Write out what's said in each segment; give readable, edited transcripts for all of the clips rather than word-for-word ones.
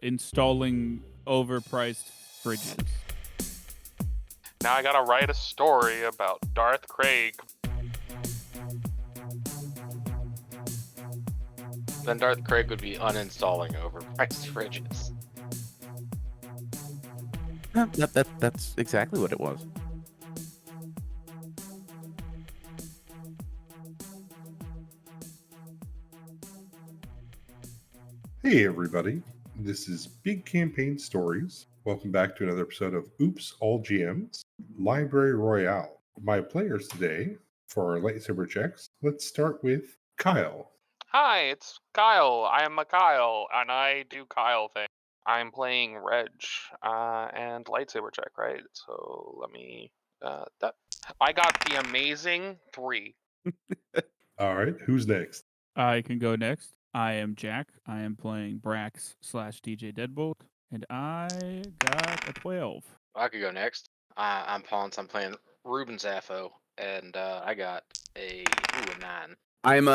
installing overpriced fridges. Now I gotta write a story about Darth Craig. Then Darth Craig would be uninstalling overpriced fridges. That's exactly what it was. Hey everybody, this is Big Campaign Stories. Welcome back to another episode of Oops All GMs Library Royale. My players today for our lightsaber checks. Let's start with Kyle. Hi, it's Kyle. I am a Kyle, and I do Kyle things. I'm playing Reg, and lightsaber check, right? So let me. I got the amazing 3. All right, who's next? I can go next. I am Jack. I am playing Brax/DJ Deadbolt, and I got a 12. I could go next. I'm Ponce. I'm playing Ruben Zaffo, and I got a 9. I'm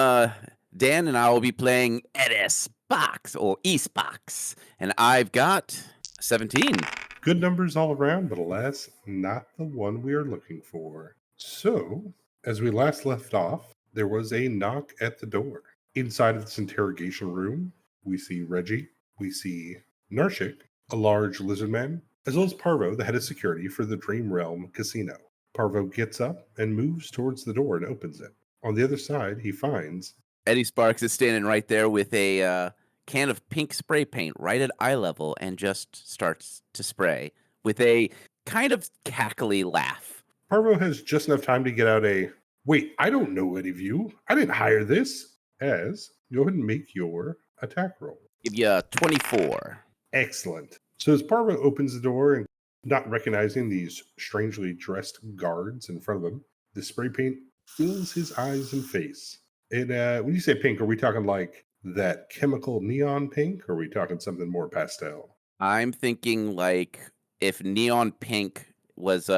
Dan, and I will be playing Edis Box or Eastbox, and I've got 17. Good numbers all around, but alas, not the one we are looking for. So, as we last left off, there was a knock at the door. Inside of this interrogation room, we see Reggie, we see Narshik, a large lizard man, as well as Parvo, the head of security for the Dream Realm Casino. Parvo gets up and moves towards the door and opens it. On the other side, he finds Eddie Sparks is standing right there with a can of pink spray paint right at eye level and just starts to spray with a kind of cackly laugh. Parvo has just enough time to get out a, "Wait, I don't know any of you. I didn't hire this." As, go ahead and make your attack roll. Give you a 24. Excellent. So as Parvo opens the door and not recognizing these strangely dressed guards in front of him, the spray paint fills his eyes and face. And when you say pink, are we talking like that chemical neon pink, or are we talking something more pastel? I'm thinking like if neon pink was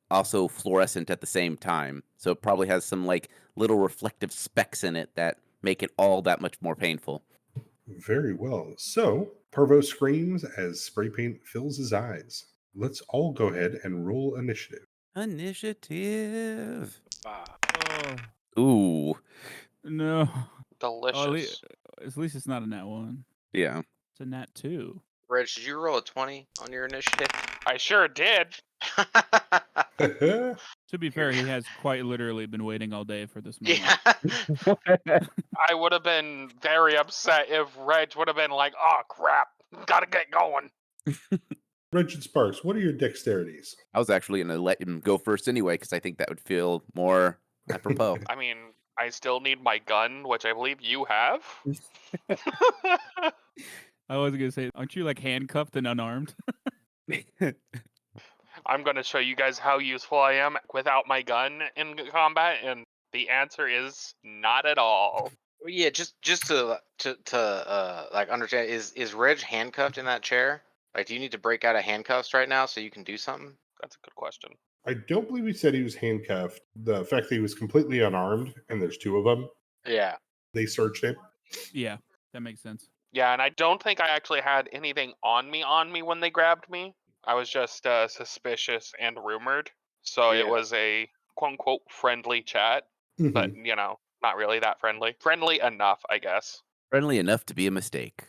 also fluorescent at the same time. So it probably has some like little reflective specks in it that make it all that much more painful. Very well. So Parvo screams as spray paint fills his eyes. Let's all go ahead and roll initiative. Initiative. Oh, Ooh. no. Delicious. At least it's not a nat 1. Yeah. It's a nat 2. Reg, did you roll a 20 on your initiative? I sure did. To be fair, he has quite literally been waiting all day for this moment. Yeah. I would have been very upset if Reg would have been like, "Oh crap, gotta get going." Richard Sparks, what are your dexterities? I was actually going to let him go first anyway because I think that would feel more apropos. I mean, I still need my gun, which I believe you have. I was going to say, aren't you like handcuffed and unarmed? I'm going to show you guys how useful I am without my gun in combat, and the answer is not at all. Yeah, just to like understand, is Reg handcuffed in that chair? Like, do you need to break out of handcuffs right now so you can do something? That's a good question. I don't believe he said he was handcuffed. The fact that he was completely unarmed, and there's 2 of them, Yeah. they searched him. Yeah, that makes sense. Yeah, and I don't think I actually had anything on me when they grabbed me. I was just suspicious and rumored. So Yeah. it was a quote-unquote friendly chat, but, you know, not really that friendly. Friendly enough, I guess. Friendly enough to be a mistake.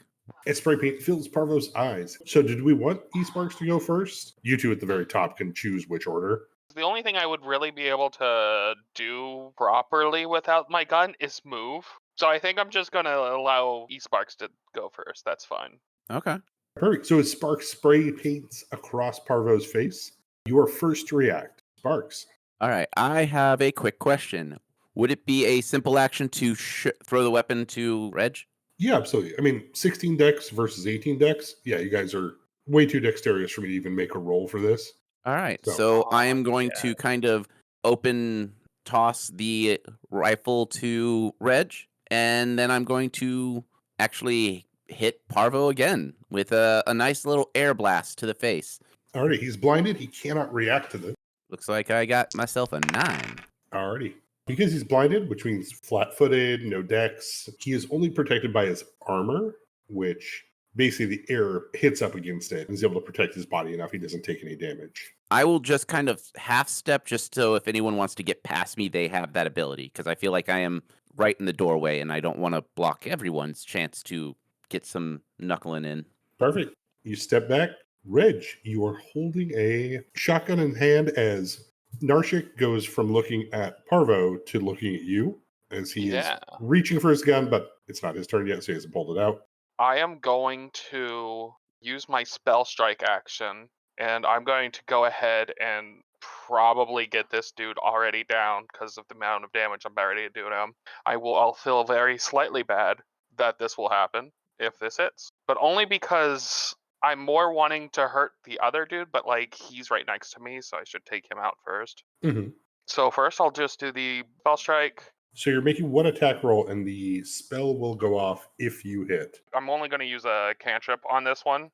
And spray paint fills Parvo's eyes. So did we want E-Sparks to go first? You two at the very top can choose which order. The only thing I would really be able to do properly without my gun is move. So I think I'm just going to allow E-Sparks to go first. That's fine. Okay. Perfect. So as Sparks spray paints across Parvo's face, you are first to react. Sparks. All right. I have a quick question. Would it be a simple action to throw the weapon to Reg? Yeah, absolutely. I mean, 16 dex versus 18 dex. Yeah, you guys are way too dexterous for me to even make a roll for this. All right. So- So I am going to kind of open toss the rifle to Reg, and then I'm going to actually hit Parvo again with a nice little air blast to the face. Alrighty, he's blinded. He cannot react to this. Looks like I got myself a 9. Alrighty. Because he's blinded, which means flat-footed, no dex, he is only protected by his armor, which basically the air hits up against it and is able to protect his body enough he doesn't take any damage. I will just kind of half step just so if anyone wants to get past me, they have that ability because I feel like I am right in the doorway and I don't want to block everyone's chance to get some knuckling in. Perfect. You step back. Reg, you are holding a shotgun in hand as Narshik goes from looking at Parvo to looking at you as he is reaching for his gun, but it's not his turn yet, so he hasn't pulled it out. I am going to use my spell strike action, and I'm going to go ahead and probably get this dude already down because of the amount of damage I'm already doing him. I'll feel very slightly bad that this will happen if this hits, but only because I'm more wanting to hurt the other dude, but like he's right next to me, so I should take him out first. Mm-hmm. So first I'll just do the spell strike. So you're making one attack roll, and the spell will go off if you hit. I'm only going to use a cantrip on this one,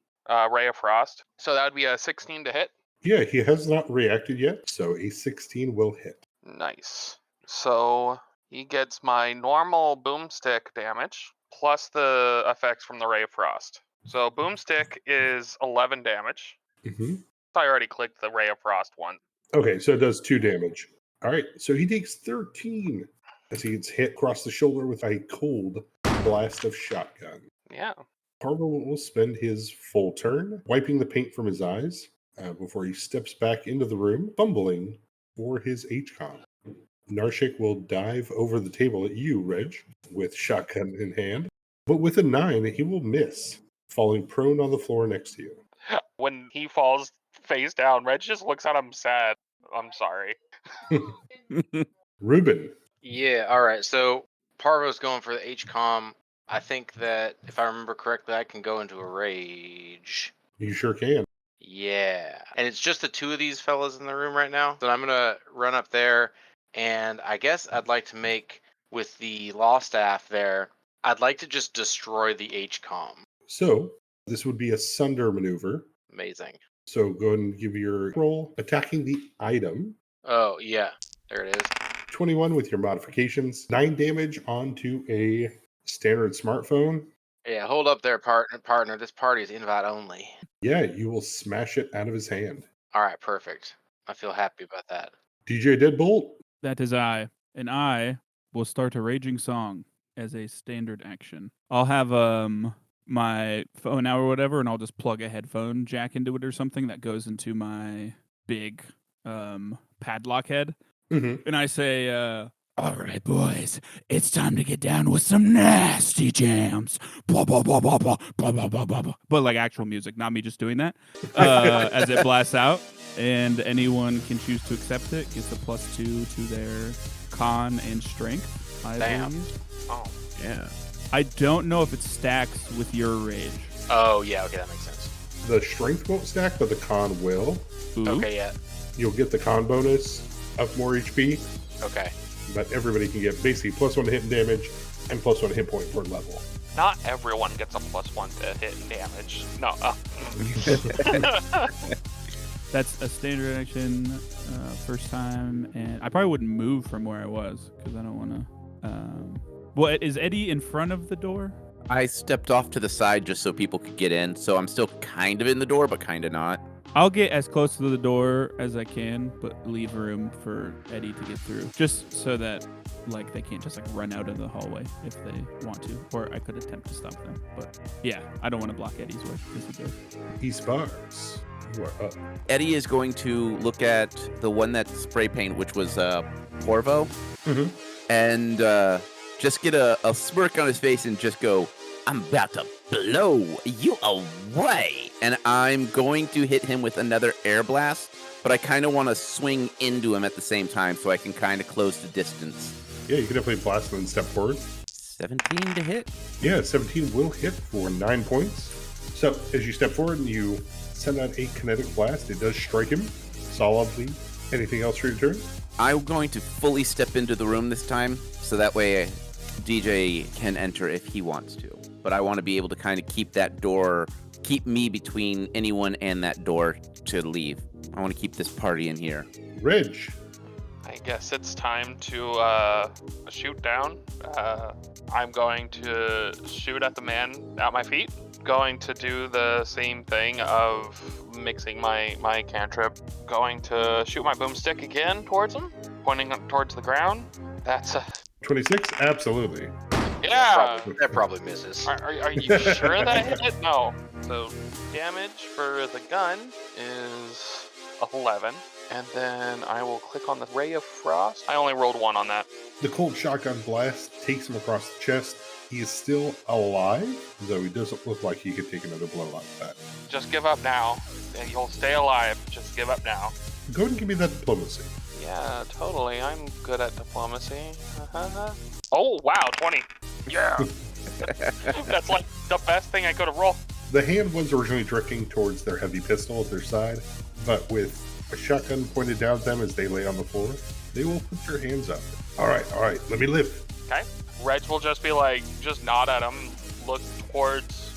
Ray of Frost. So that would be a 16 to hit. Yeah, he has not reacted yet, so a 16 will hit. Nice. So he gets my normal boomstick damage plus the effects from the Ray of Frost. So boomstick is 11 damage. Mm-hmm. I already clicked the Ray of Frost one. Okay, so it does 2 damage. All right, so he takes 13 as he gets hit across the shoulder with a cold blast of shotgun. Yeah. Parvo will spend his full turn wiping the paint from his eyes before he steps back into the room, fumbling for his HCOM. Narshik will dive over the table at you, Reg, with shotgun in hand, but with a 9, he will miss, falling prone on the floor next to you. When he falls face down, Reg just looks at him sad. I'm sorry. Ruben. Yeah, all right. So Parvo's going for the HCOM. I think that if I remember correctly, I can go into a rage. You sure can. Yeah. And it's just the 2 of these fellas in the room right now. So I'm going to run up there, and I guess I'd like to make, with the law staff there, I'd like to just destroy the HCOM. So this would be a sunder maneuver. Amazing. So go ahead and give your roll attacking the item. Oh, yeah. There it is. 21 with your modifications. 9 damage onto a standard smartphone. Yeah, hold up there, partner. This party is invite only. Yeah, you will smash it out of his hand. All right, perfect. I feel happy about that. DJ Deadbolt. That is I. And I will start a raging song as a standard action. I'll have my phone out or whatever, and I'll just plug a headphone jack into it or something that goes into my big padlock head. Mm-hmm. And I say, all right, boys, it's time to get down with some nasty jams. Blah, blah, blah, blah, blah, blah, blah, blah, blah, blah. But like actual music, not me just doing that as it blasts out. And anyone can choose to accept it. Gets a +2 to their con and strength, I believe. Oh. Yeah. I don't know if it stacks with your rage. Oh, yeah. Okay, that makes sense. The strength won't stack, but the con will. Ooh. Okay, yeah. You'll get the con bonus of more HP, Okay. but everybody can get basically +1 to hit and damage and +1 hit point per level. Not everyone gets a +1 to hit and damage. No. That's a standard action, first time, and I probably wouldn't move from where I was because I don't want to. Well, is Eddie in front of the door? I stepped off to the side just so people could get in, so I'm still kind of in the door, but kind of not. I'll get as close to the door as I can, but leave room for Eddie to get through, just so that like they can't just like run out of the hallway if they want to, or I could attempt to stop them. But yeah, I don't want to block Eddie's way as he goes. E-Spars, you are up. Eddie is going to look at the one that spray paint, which was Porvo, Mm-hmm. and just get a smirk on his face and just go, I'm about to blow you away. And I'm going to hit him with another air blast, but I kind of want to swing into him at the same time so I can kind of close the distance. Yeah, you can definitely blast and then step forward. 17 to hit. Yeah, 17 will hit for 9 points. So as you step forward and you send out a kinetic blast, it does strike him solidly. Anything else for your turn? I'm going to fully step into the room this time, so that way DJ can enter if he wants to. But I want to be able to kind of keep that door, keep me between anyone and that door to leave. I want to keep this party in here. Reg. I guess it's time to shoot down. I'm going to shoot at the man at my feet going to do the same thing of mixing my cantrip. Going to shoot my boomstick again towards him, pointing towards the ground. That's a 26? Absolutely. yeah. That probably misses. Are you sure that hit it? No. So damage for the gun is 11. And then I will click on the Ray of Frost. I only rolled 1 on that. The cold shotgun blast takes him across the chest. He is still alive, though he doesn't look like he could take another blow like that. Just give up now. And you'll stay alive. Just give up now. Go ahead and give me that diplomacy. Yeah, totally. I'm good at diplomacy. Oh, wow, 20. Yeah. That's like the best thing I could have rolled. The hand was originally drifting towards their heavy pistol at their side, but with a shotgun pointed down at them as they lay on the floor, they will put their hands up. All right, let me live. Okay. Reg will just be like, just nod at him, look towards,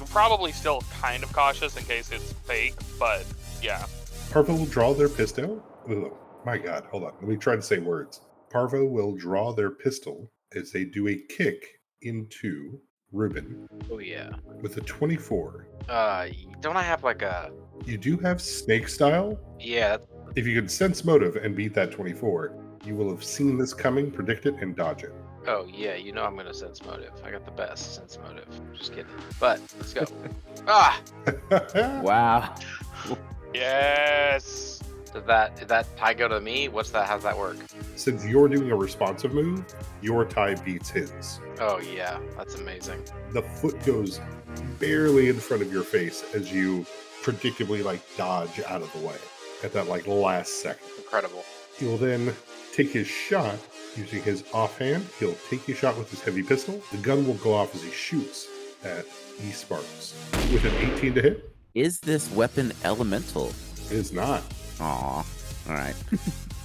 probably still kind of cautious in case it's fake, but yeah. Parvo will draw their pistol. Ugh, my God, hold on. Let me try to say words. Parvo will draw their pistol as they do a kick into Ruben Oh yeah. with a 24. Don't I have like a? You do have snake style. Yeah. If you could sense motive and beat that 24, you will have seen this coming, predict it, and dodge it. Oh yeah. I'm gonna sense motive. I got the best sense motive. Just kidding. But let's go. Ah. Wow. Yes. Did that tie go to me? What's that? How's that work? Since you're doing a responsive move, your tie beats his. Oh yeah. That's amazing. The foot goes barely in front of your face as you predictably dodge out of the way at that last second. Incredible. He'll then take his shot using his offhand. He'll take a shot with his heavy pistol. The gun will go off as he shoots at E-Sparks. With an 18 to hit, Is this weapon elemental? it is not. Aw. All right.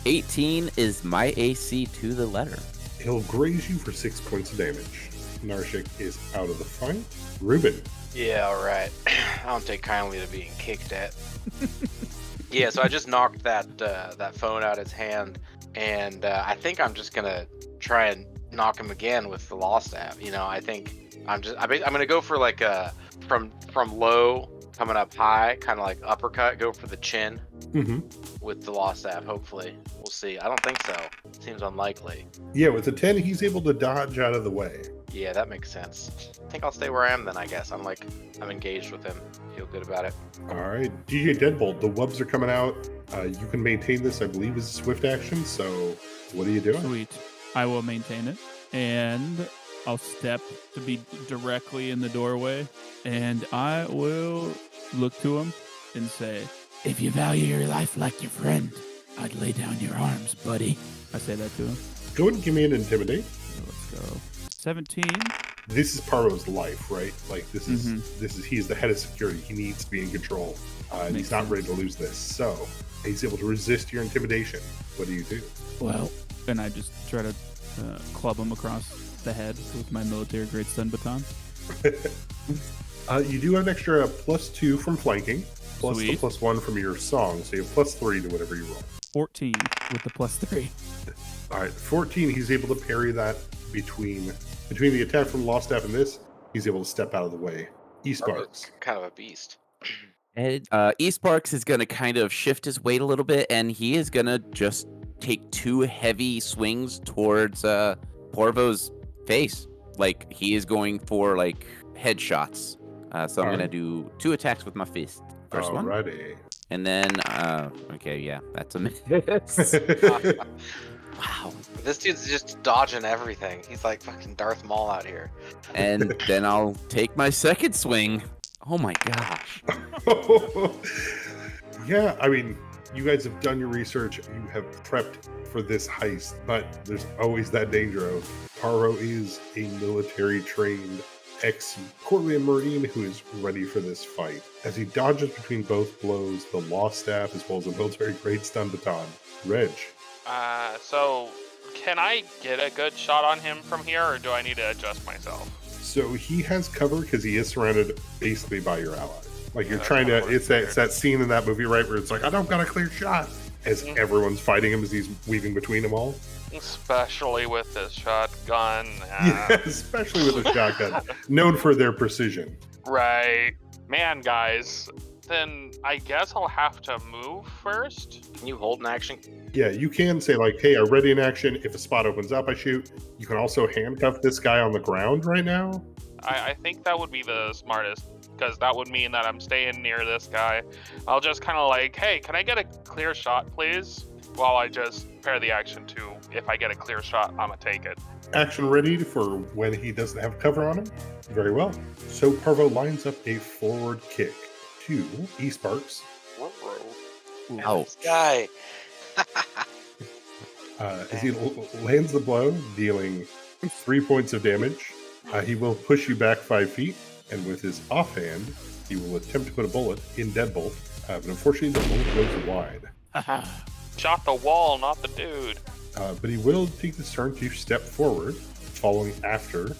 18 is my AC to the letter. He'll graze you for 6 points of damage. Narshik is out of the fight. Ruben. Yeah. All right. I don't take kindly to being kicked at. Yeah. So I just knocked that phone out of his hand, and I think I'm just gonna try and knock him again with the law staff. I think I'm gonna go for from low coming up high, kind of like uppercut, go for the chin with the law staff. Hopefully, we'll see. I don't think so. Seems unlikely. Yeah, with a 10, he's able to dodge out of the way. Yeah, that makes sense. I think I'll stay where I am then. I guess I'm engaged with him. Feel good about it. All right, DJ Deadbolt, the wubs are coming out. You can maintain this, I believe, as a swift action. So, what are you doing? Sweet. I will maintain it. And I'll step to be directly in the doorway. And I will look to him and say, if you value your life like your friend, I'd lay down your arms, buddy. I say that to him. Go ahead and give me an intimidate. So let's go. 17. This is Parvo's life, right? This is he's the head of security. He needs to be in control. And he's not ready to lose this. So he's able to resist your intimidation. What do you do? Well, and I just try to club him across the head with my military grade stun baton. You do have an extra +2 from flanking, plus Sweet. the +1 from your song, so you have +3 to whatever you roll. 14 with the +3. All right, 14. He's able to parry that between the attack from Law Staff and this. He's able to step out of the way. E-Sparks. Kind of a beast. And E-Sparks is going to kind of shift his weight a little bit, and he is going to just take 2 heavy swings towards Porvo's face. He is going for headshots. So I'm going to do 2 attacks with my fist. First one. Alrighty. And then, okay, yeah, that's a miss. Wow. This dude's just dodging everything. He's like fucking Darth Maul out here. And then I'll take my second swing. Oh my gosh. Yeah, I mean, you guys have done your research. You have prepped for this heist, but there's always that danger of Parvo is a military-trained ex-Courtland Marine who is ready for this fight. As he dodges between both blows, the law staff as well as the military-grade stun baton. Reg. So can I get a good shot on him from here, or do I need to adjust myself? So he has cover because he is surrounded basically by your allies. You're Yeah, trying to, that's it's that scene in that movie, right, where it's I don't got a clear shot. As everyone's fighting him as he's weaving between them all. Especially with this shotgun. Yeah, especially with a shotgun, known for their precision. Right. Man, guys. Then I guess I'll have to move first. Can you hold an action? Yeah, you can say like, hey, I ready in action. If a spot opens up, I shoot. You can also handcuff this guy on the ground right now. I think that would be the smartest, because that would mean that I'm staying near this guy. I'll just kind of like, hey, can I get a clear shot, please? While I just pair the action to, if I get a clear shot, I'm gonna take it. Action ready for when he doesn't have cover on him. Very well. So Parvo lines up a forward kick to E-Sparks. Ouch. This guy. As he lands the blow, dealing 3 points of damage, he will push you back 5 feet, and with his offhand, he will attempt to put a bullet in Deadbolt, but unfortunately the bullet goes wide. Shot the wall, not the dude. But he will take this turn to step forward, following after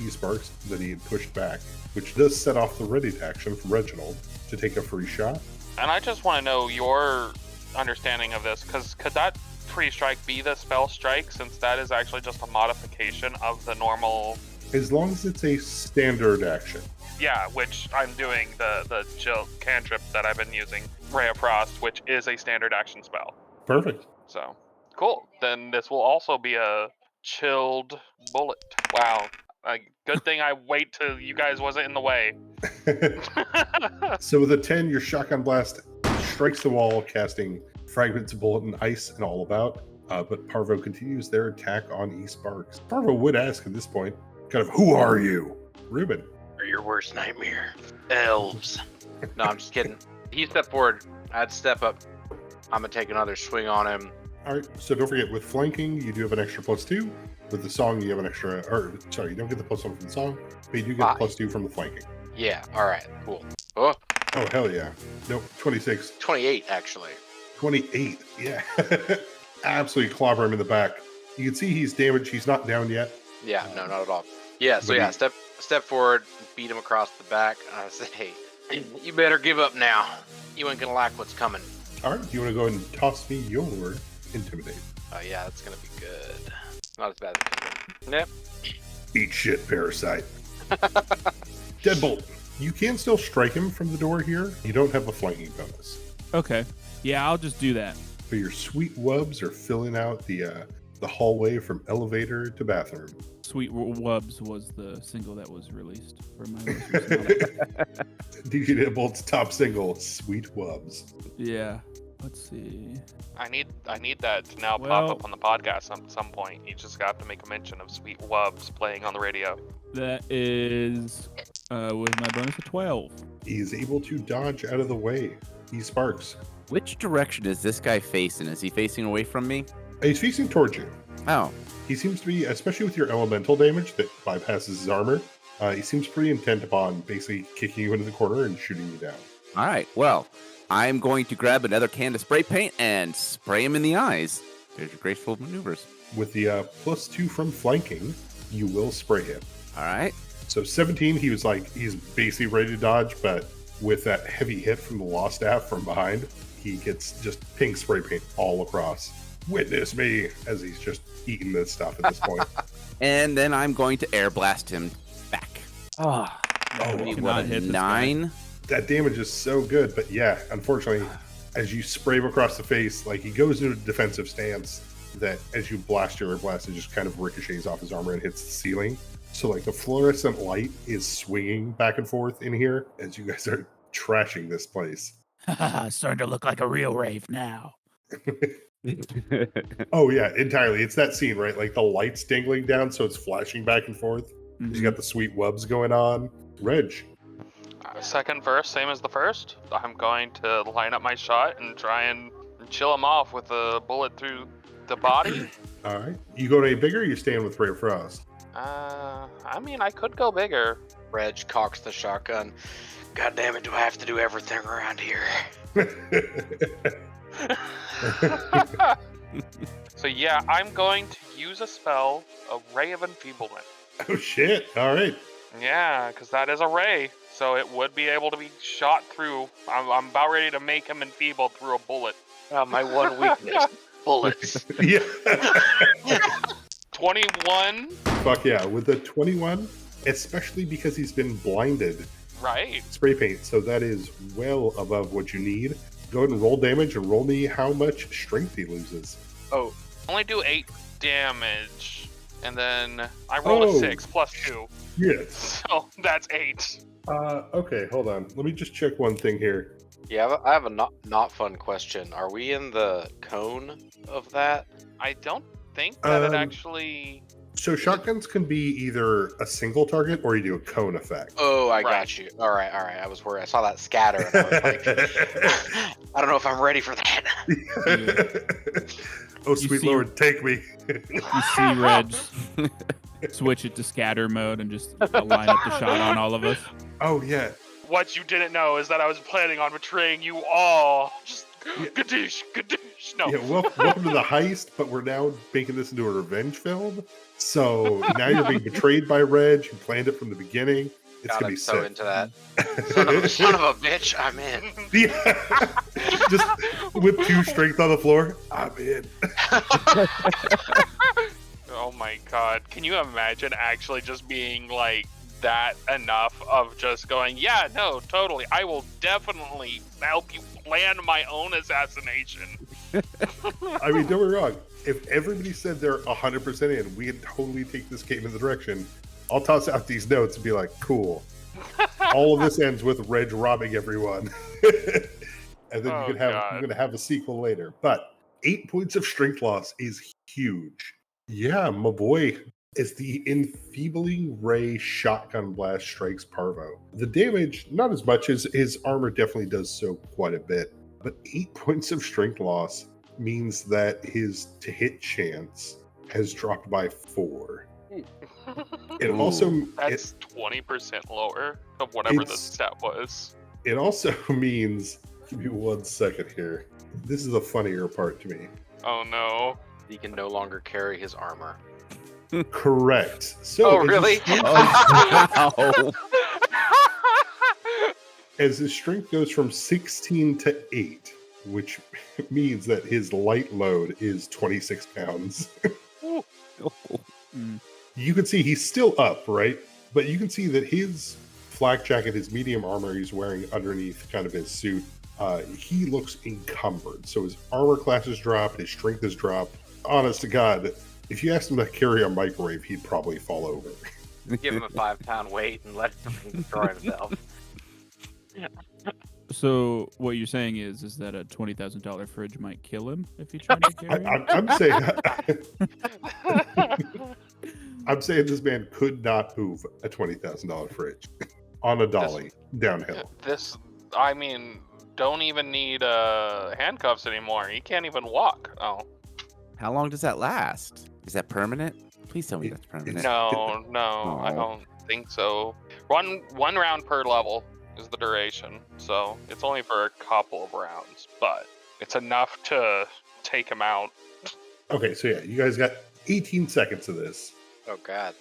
E-Sparks that he had pushed back, which does set off the ready to action for Reginald to take a free shot. And I just want to know your understanding of this, because could that free strike be the spell strike, since that is actually just a modification of the normal? As long as it's a standard action. Yeah, which I'm doing the chill cantrip that I've been using, Ray of Frost, which is a standard action spell. Perfect. So, cool. Then this will also be a chilled bullet. Wow. Good thing I wait till you guys wasn't in the way. So with a 10, your shotgun blast strikes the wall, casting fragments of bullet and ice and all about. But Parvo continues their attack on E-Sparks. Parvo would ask at this point, kind of, who are you? Ruben. Or your worst nightmare. Elves. No, I'm just kidding. He stepped forward. I'd step up. I'm going to take another swing on him. All right, so don't forget, with flanking, you do have an extra +2. With the song, you have an extra, or sorry, you don't get the +1 from the song, but you do get the +2 from the flanking. Yeah, all right, cool. Oh, Oh, hell yeah. Nope, 26. 28, actually. 28, yeah. Absolutely clobber him in the back. You can see he's damaged. He's not down yet. Yeah, no, not at all. Yeah, so But yeah, step forward, beat him across the back. And I said, hey, you better give up now. You ain't going to like what's coming. All right, do you want to go ahead and toss me your Intimidate? Oh, yeah, that's going to be good. Not as bad as it. Yep. Eat shit, Parasite. Deadbolt. You can still strike him from the door here. You don't have a flanking bonus. Okay. Yeah, I'll just do that. But your sweet wubs are filling out the hallway from elevator to bathroom. Sweet Wubs was the single that was released for my most recent album. DJ Deadbolt's top single, Sweet Wubs. Yeah. Let's see. I need that to now Well- pop up on the podcast at some point. You just got to make a mention of Sweet Wubs playing on the radio. That is with my bonus of 12. He is able to dodge out of the way. He sparks. Which direction is this guy facing? Is he facing away from me? He's facing towards you. Oh, He seems to be, especially with your elemental damage that bypasses his armor, he seems pretty intent upon basically kicking you into the corner and shooting you down. all right. Well, I'm going to grab another can of spray paint and spray him in the eyes. There's your graceful maneuvers. With the +2 from flanking, you will spray him. All right. So 17, he's basically ready to dodge, but with that heavy hit from the law staff from behind, he gets just pink spray paint all across. Witness me, as he's just eating this stuff at this point. And then I'm going to air blast him back. Oh, Oh, You what cannot a hit this guy. 9. that damage is so good, but yeah, unfortunately, as you spray him across the face, like he goes into a defensive stance that as you blast your air blast, it just kind of ricochets off his armor and hits the ceiling. So like the fluorescent light is swinging back and forth in here as you guys are trashing this place. Starting to look like a real rave now. Oh yeah, entirely. It's that scene, right? Like the light's dangling down, so it's flashing back and forth. You got the sweet wubs going on. Reg, Second verse, same as the first. I'm going to line up my shot and try and chill him off with a bullet through the body. all right. You going any bigger? Or you staying with Ray of Frost? I mean, I could go bigger. Reg cocks the shotgun. God damn it, do I have to do everything around here? So yeah, I'm going to use a spell, a Ray of Enfeeblement. Oh shit! All right. Yeah, because that is a ray, so it would be able to be shot through. I'm about ready to make him enfeebled through a bullet. My one weakness, bullets. Yeah. 21. Fuck yeah! With the 21, especially because he's been blinded, Right. spray paint. So that is well above what you need. Go ahead and roll damage and roll me how much strength he loses. Oh, Only do 8 damage, and then I rolled a 6 plus 2, Yes. so that's 8. Okay, hold on. Let me just check one thing here. yeah. I have a not fun question. Are we in the cone of that? I don't think that it Um, actually. So shotguns can be either a single target or you do a cone effect. Oh, I Right. got you. All right. I was worried. I saw that scatter, and I was like, I don't know if I'm ready for that. Oh, sweet see- Lord, take me. You see Reg switch it to scatter mode and just line up the shot on all of us. Oh, yeah. What you didn't know is that I was planning on betraying you all. Just gadoosh, gadoosh. No. Yeah, welcome to the heist, but we're now making this into a revenge film. So now you're being betrayed by Reg. You planned it from the beginning. It's God, going to I'm be so sick. into that. Son of a bitch, I'm in. Yeah. Just with 2 strength on the floor. I'm in. Oh my god. Can you imagine actually just being like that enough of just going, yeah, no, totally. I will definitely help you plan my own assassination. I mean, don't get me wrong. If everybody said they're 100% in, we could totally take this game in the direction. I'll toss out these notes and be like, cool. All of this ends with Reg robbing everyone. And then Oh, you're God. going to have a sequel later. But 8 points of strength loss is huge. Yeah, my boy. As the enfeebling ray shotgun blast strikes Parvo. The damage, not as much as his armor definitely does so quite a bit, but 8 points of strength loss means that his to hit chance has dropped by 4. It also That's 20% lower of whatever the It's- stat was. it also means, give me 1 second here. This is the funnier part to me. Oh no. He can no longer carry his armor. Correct. So Oh, as his really? strength- Oh, as his strength goes from 16 to 8, which means that his light load is 26 pounds. You can see he's still up, right? But you can see that his flak jacket, his medium armor he's wearing underneath kind of his suit, he looks encumbered. So his armor class has dropped, his strength has dropped. Honest to God, if you asked him to carry a microwave, he'd probably fall over. Give him a 5-pound weight and let him destroy himself. So what you're saying is that a $20,000 fridge might kill him if he tried to carry it? I'm saying, I'm saying this man could not move a $20,000 fridge on a dolly downhill. This, I mean, don't even need handcuffs anymore. He can't even walk. Oh. how long does that last? Is that permanent? Please tell me that's permanent. No, I Oh. don't think so. One round per level is the duration, so it's only for a couple of rounds, but it's enough to take him out. Okay, so yeah, you guys got 18 seconds of this. Oh, God.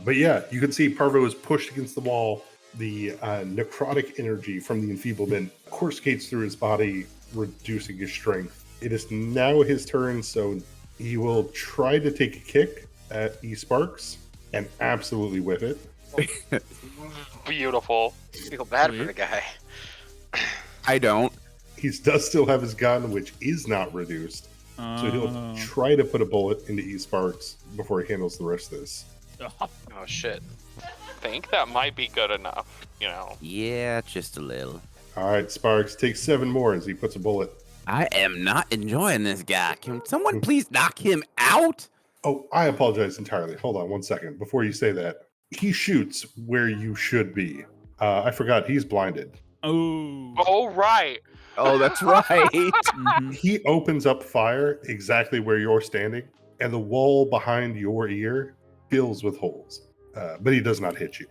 But yeah, you can see Parvo is pushed against the wall. The necrotic energy from the enfeeblement coruscates through his body, reducing his strength. It is now his turn, so he will try to take a kick at E-Sparks and absolutely whip it. Beautiful. I feel bad for the guy. I don't. He does still have his gun, which is not reduced. So he'll try to put a bullet into E-Sparks before he handles the rest of this. Oh, shit. Think that might be good enough, you know. Yeah, just a little. All right, Sparks takes 7 more as he puts a bullet. I am not enjoying this guy. Can someone please knock him out? Oh, I apologize entirely. Hold on 1 second. Before you say that, he shoots where you should be. I forgot he's blinded. Oh. Oh, right. Oh, that's right. Mhm. He opens up fire exactly where you're standing, and the wall behind your ear fills with holes. But he does not hit you.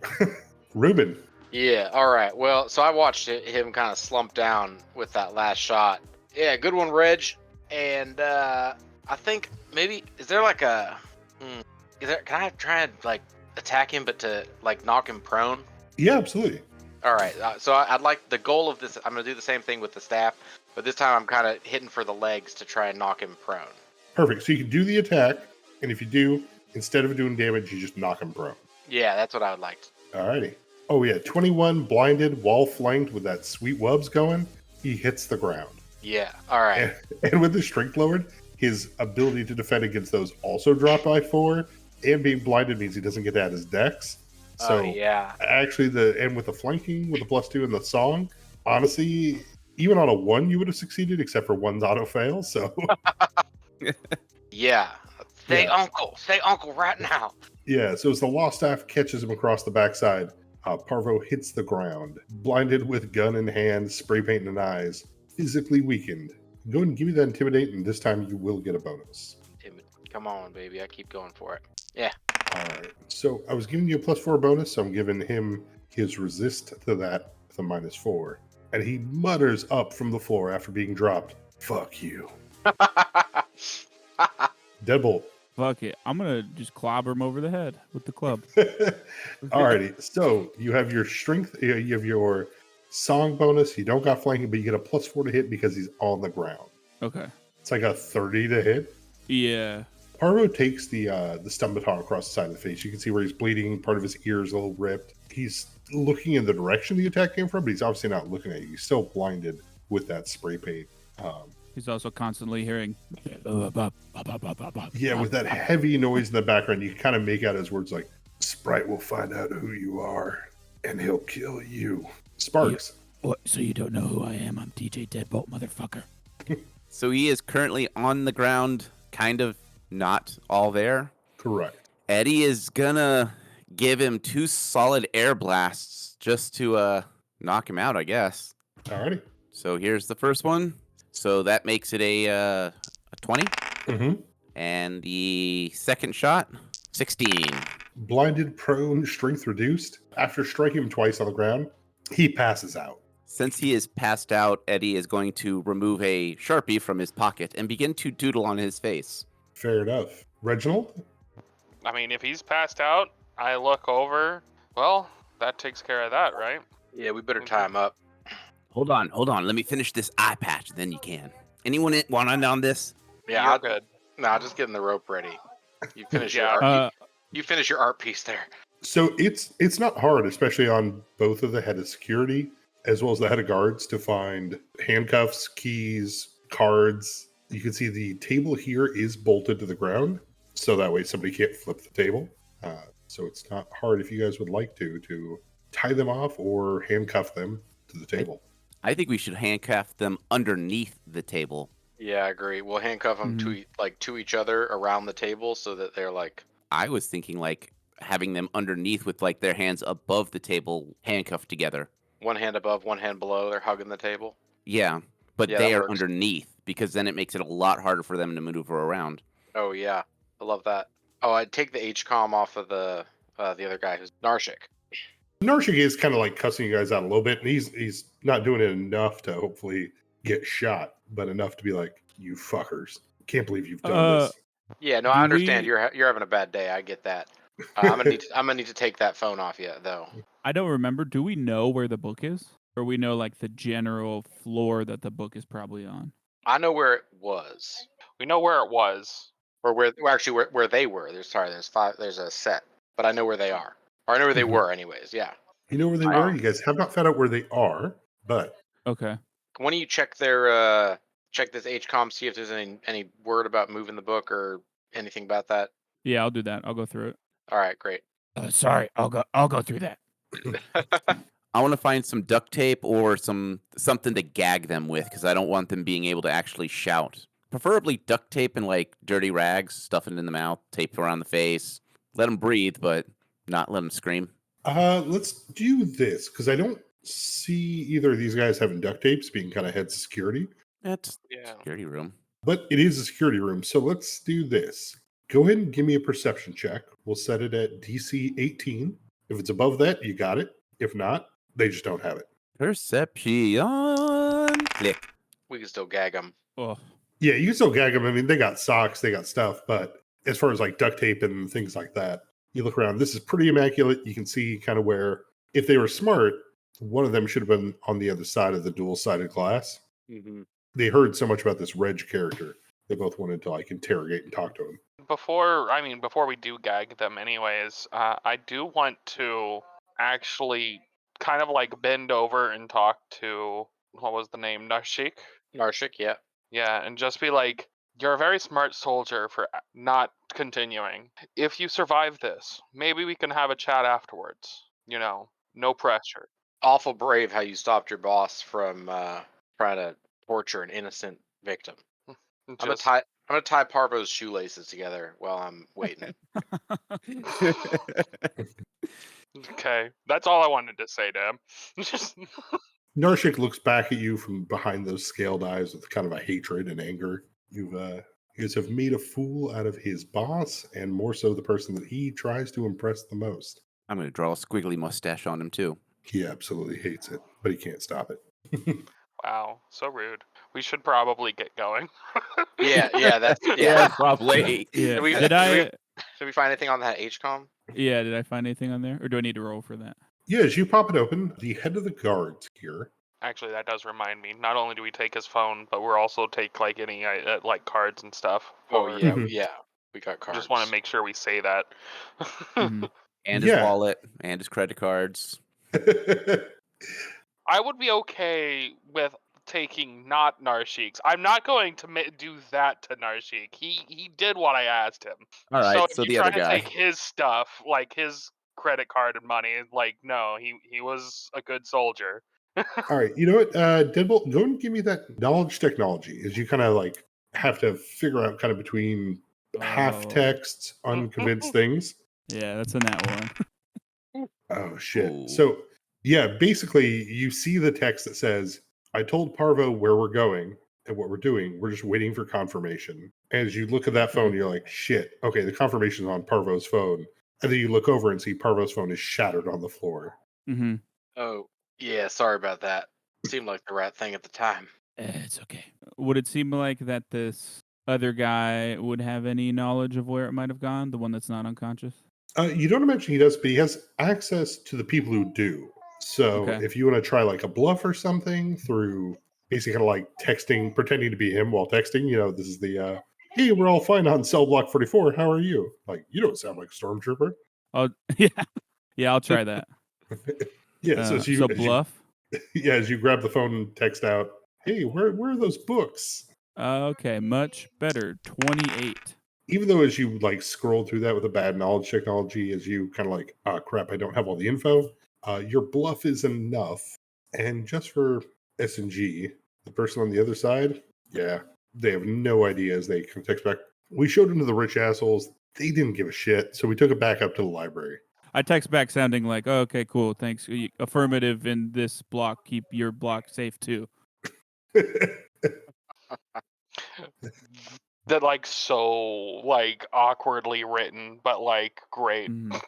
Ruben. Yeah, all right. Well, so I watched him kind of slump down with that last shot. Yeah, good one, Reg. And I think maybe, is there like a... can I try and like attack him but to like knock him prone? Yeah, absolutely. All right, so I'd like the goal of this. I'm gonna do the same thing with the staff, but this time I'm kind of hitting for the legs to try and knock him prone. Perfect. So you can do the attack, and if you do, instead of doing damage, you just knock him prone. Yeah, that's what I would like. Alrighty. Oh yeah, 21 blinded, wall flanked with that sweet wubs going. He hits the ground. Yeah. All right. And with his strength lowered, his ability to defend against those also dropped by 4. And being blinded means he doesn't get to add his dex. So Oh yeah. actually, with the flanking, with the +2 and the song, honestly, even on a 1, you would have succeeded, except for 1's auto fail. So Yeah. Say Yeah. uncle. Say uncle right now. yeah, so as the Law Staff catches him across the backside, Parvo hits the ground, blinded with gun in hand, spray paint in eyes, physically weakened. Go ahead and give me that intimidate, and this time you will get a bonus. Come on, baby. I keep going for it. All right. So I was giving you a +4 bonus, so I'm giving him his resist to that with a -4. And he mutters up from the floor after being dropped, "Fuck you." Deadbolt. Fuck it. I'm gonna just clobber him over the head with the club. Alrighty. So you have your strength, you have your song bonus. You don't got flanking, but you get a +4 to hit because he's on the ground. Okay. It's like a 30 to hit. Yeah. Parvo takes the stun baton across the side of the face. You can see where he's bleeding. Part of his ear is a little ripped. He's looking in the direction the attack came from, but he's obviously not looking at you. He's still blinded with that spray paint. He's also constantly hearing. Yeah, with that heavy noise in the background, you can kind of make out his words like, "Sprite will find out who you are, and he'll kill you." Sparks. What? So you don't know who I am? I'm DJ Deadbolt, motherfucker. So he is currently on the ground, kind of not all there. Correct. Eddie is gonna give him 2 solid air blasts just to knock him out, I guess. Alrighty. So here's the first one. So that makes it a 20. Mm-hmm. And the second shot, 16. Blinded, prone, strength reduced. After striking him twice on the ground, he passes out. Since he is passed out, Eddie is going to remove a Sharpie from his pocket and begin to doodle on his face. Fair enough. Reginald? I mean, if he's passed out, I look over. Well, that takes care of that, right? Yeah, we better tie him up. Hold on. Let me finish this eye patch, then you can. Anyone want in on this? Yeah, You're good. Nah, just getting the rope ready. You finish your Yeah. art. You finish your art piece there. So it's not hard, especially on both of the head of security as well as the head of guards, to find handcuffs, keys, cards. You can see the table here is bolted to the ground, so that way somebody can't flip the table. So it's not hard if you guys would like to tie them off or handcuff them to the table. I think we should handcuff them underneath the table. Yeah, I agree. We'll handcuff them to each other around the table so that they're like. I was thinking like having them underneath with like their hands above the table, handcuffed together. One hand above, one hand below. They're hugging the table. Yeah, but Yeah, they that are works. underneath because then it makes it a lot harder for them to maneuver around. Oh yeah, I love that. Oh, I'd take the HCOM off of the other guy who's Narshik. Narshik is kind of like cussing you guys out a little bit, and he's not doing it enough to hopefully get shot, but enough to be like, "You fuckers, can't believe you've done this." Yeah, no, Do I understand. we- You're having a bad day. I get that. I'm gonna need to take that phone off you though. I don't remember. Do we know where the book is? Or we know like the general floor that the book is probably on? I know where it was, We know where it was. or where they were. There's 5. There's a set, but I know where they are, or I know where they Mhm. were. Anyways, yeah. You know where they were? You guys have not found out where they are, but Okay. Why don't you check their check this HCOM, see if there's any word about moving the book or anything about that. Yeah, I'll do that. I'll go through it. All right, great. Sorry, I'll go through that. I want to find some duct tape or something to gag them with because I don't want them being able to actually shout. Preferably duct tape and like dirty rags, stuff it in the mouth, tape around the face. Let them breathe, but not let them scream. let's do this because I don't see either of these guys having duct tapes, being kind of head security. That's Yeah. security room. But it is a security room, so let's do this. Go ahead and give me a perception check. We'll set it at DC 18. If it's above that, you got it. If not, they just don't have it. Perception. Click. We can still gag them. Oh, Yeah, you can still gag them. I mean, they got socks, they got stuff, but as far as like duct tape and things like that, you look around, this is pretty immaculate. You can see kind of where, if they were smart, one of them should have been on the other side of the dual-sided glass. Mm-hmm. They heard so much about this Reg character, they both wanted to like interrogate and talk to him. Before we do gag them anyways, I do want to actually kind of like bend over and talk to, what was the name, Narshik? Narshik, yeah. Yeah, and just be like, you're a very smart soldier for not continuing. If you survive this, maybe we can have a chat afterwards. No pressure. Awful brave how you stopped your boss from trying to torture an innocent victim. I'm gonna tie Parvo's shoelaces together while I'm waiting. Okay, that's all I wanted to say to him. Just Narshik looks back at you from behind those scaled eyes with kind of a hatred and anger. You guys have made a fool out of his boss, and more so the person that he tries to impress the most. I'm going to draw a squiggly mustache on him, too. He absolutely hates it, but he can't stop it. wow, so rude. We should probably get going. Yeah, probably. Yeah. Did we- Did we find anything on that HCOM? Yeah. Did I find anything on there, or do I need to roll for that? Yeah, as you pop it open, the head of the guards here. Actually, that does remind me. Not only do we take his phone, but we're also take like any like cards and stuff. Oh yeah, Mhm. yeah. We got cards. Just want to make sure we say that. Mhm. And his Yeah. wallet, and his credit cards. I would be okay with taking not Narshik's. I'm not going to do that to Narshik. He did what I asked him. All right, so so if the you other try to guy. take his stuff, like his credit card and money, like no, he was a good soldier. All right, you know what, Deadbolt, go and give me that knowledge technology, as you kind of like have to figure out kind of between half Oh. texts, unconvinced things. Yeah, that's in that one. Oh shit! Ooh. So yeah, basically you see the text that says, "I told Parvo where we're going and what we're doing. We're just waiting for confirmation." As you look at that phone, you're like, "Shit! Okay, the confirmation's on Parvo's phone." And then you look over and see Parvo's phone is shattered on the floor. Mm-hmm. Oh yeah, sorry about that. Seemed like the right thing at the time. It's okay. Would it seem like that this other guy would have any knowledge of where it might have gone? The one that's not unconscious? You don't imagine he does, but he has access to the people who do. So Okay. if you want to try like a bluff or something through basically kind of like texting, pretending to be him while texting, this is the hey, we're all fine on cell block 44. How are you? Like, you don't sound like a stormtrooper. Oh, yeah, I'll try that. Yeah, so, So bluff. As you grab the phone and text out, hey, where are those books? Okay, much better. 28. Even though as you like scroll through that with a bad knowledge technology, as you kind of like, crap, I don't have all the info, your bluff is enough. And just for S&G, the person on the other side, yeah, they have no idea as they can text back. We showed them to the rich assholes. They didn't give a shit. So we took it back up to the library. I text back sounding like, oh, okay, cool, thanks. Affirmative in this block. Keep your block safe too. That like so like awkwardly written, but like great. Mhm.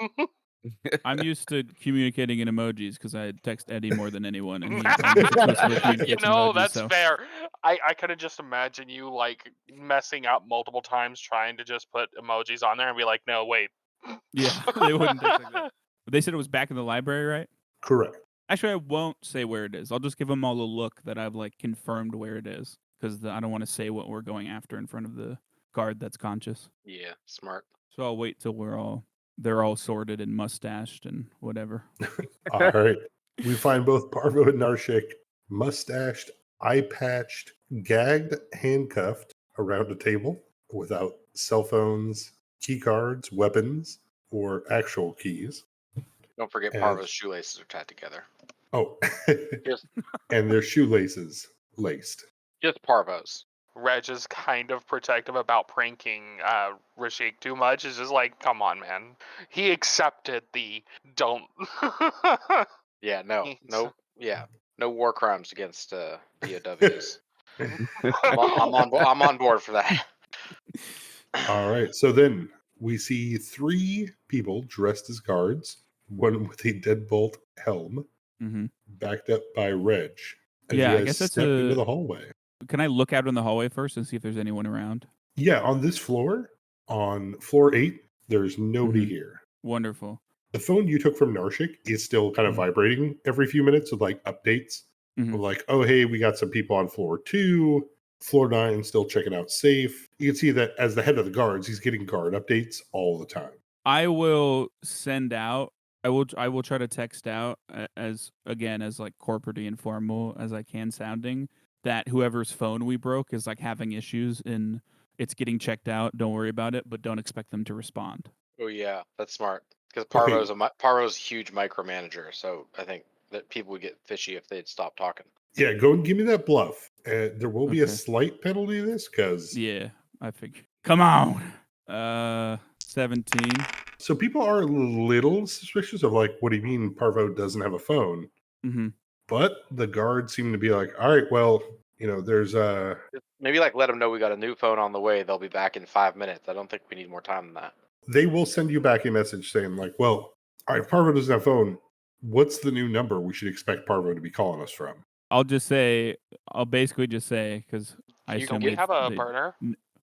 I'm used to communicating in emojis because I text Eddie more than anyone, and he exclusively communicates emojis. That's so. fair. I could have just imagine you like messing up multiple times trying to just put emojis on there and be like, no, wait. Yeah, they wouldn't text like that. But they said it was back in the library, right? Correct. Actually, I won't say where it is. I'll just give them all a look that I've like confirmed where it is because I don't want to say what we're going after in front of the guard that's conscious. Yeah, smart. So I'll wait till they're all sorted and mustached and whatever. All right. We find both Parvo and Narshik mustached, eye patched, gagged, handcuffed around a table without cell phones, key cards, weapons, or actual keys. Don't forget And- Parvo's shoelaces are tied together. Oh, Just and their shoelaces laced. just Parvo's. Reg is kind of protective about pranking Rashik too much. It's just like, come on, man. He accepted the don't. Yeah, no war crimes against POWs. I'm on board for that. All right. So then we see 3 people dressed as guards, one with a deadbolt helm, Mm-hmm. backed up by Reg. As Yeah, you I guys guess that's step into the hallway. Can I look out in the hallway first and see if there's anyone around? Yeah, on this floor, on floor 8, there's nobody Mhm. here. Wonderful. The phone you took from Narshik is still kind of Mhm. vibrating every few minutes with like updates. Mhm. Of like, oh, hey, we got some people on floor 2. Floor 9 still checking out safe. You can see that as the head of the guards, he's getting guard updates all the time. I will send out I will try to text out as like corporate informal as I can sounding that whoever's phone we broke is like having issues and it's getting checked out. Don't worry about it, but don't expect them to respond. Oh yeah, that's smart. Because Okay. Parvo's a huge micromanager, so I think that people would get fishy if they'd stop talking. Yeah, go and give me that bluff. There will be a Okay. slight penalty to this because Yeah, I figure. Come on. 17. so people are a little suspicious of like, what do you mean Parvo doesn't have a phone? Mm-hmm. But the guards seem to be like, all right, well, there's Maybe like let them know we got a new phone on the way. They'll be back in 5 minutes. I don't think we need more time than that. they will send you back a message saying like, well, all right, Parvo doesn't have a phone. What's the new number we should expect Parvo to be calling us from? I'll basically just say because I You can assume Do we get- have a they burner?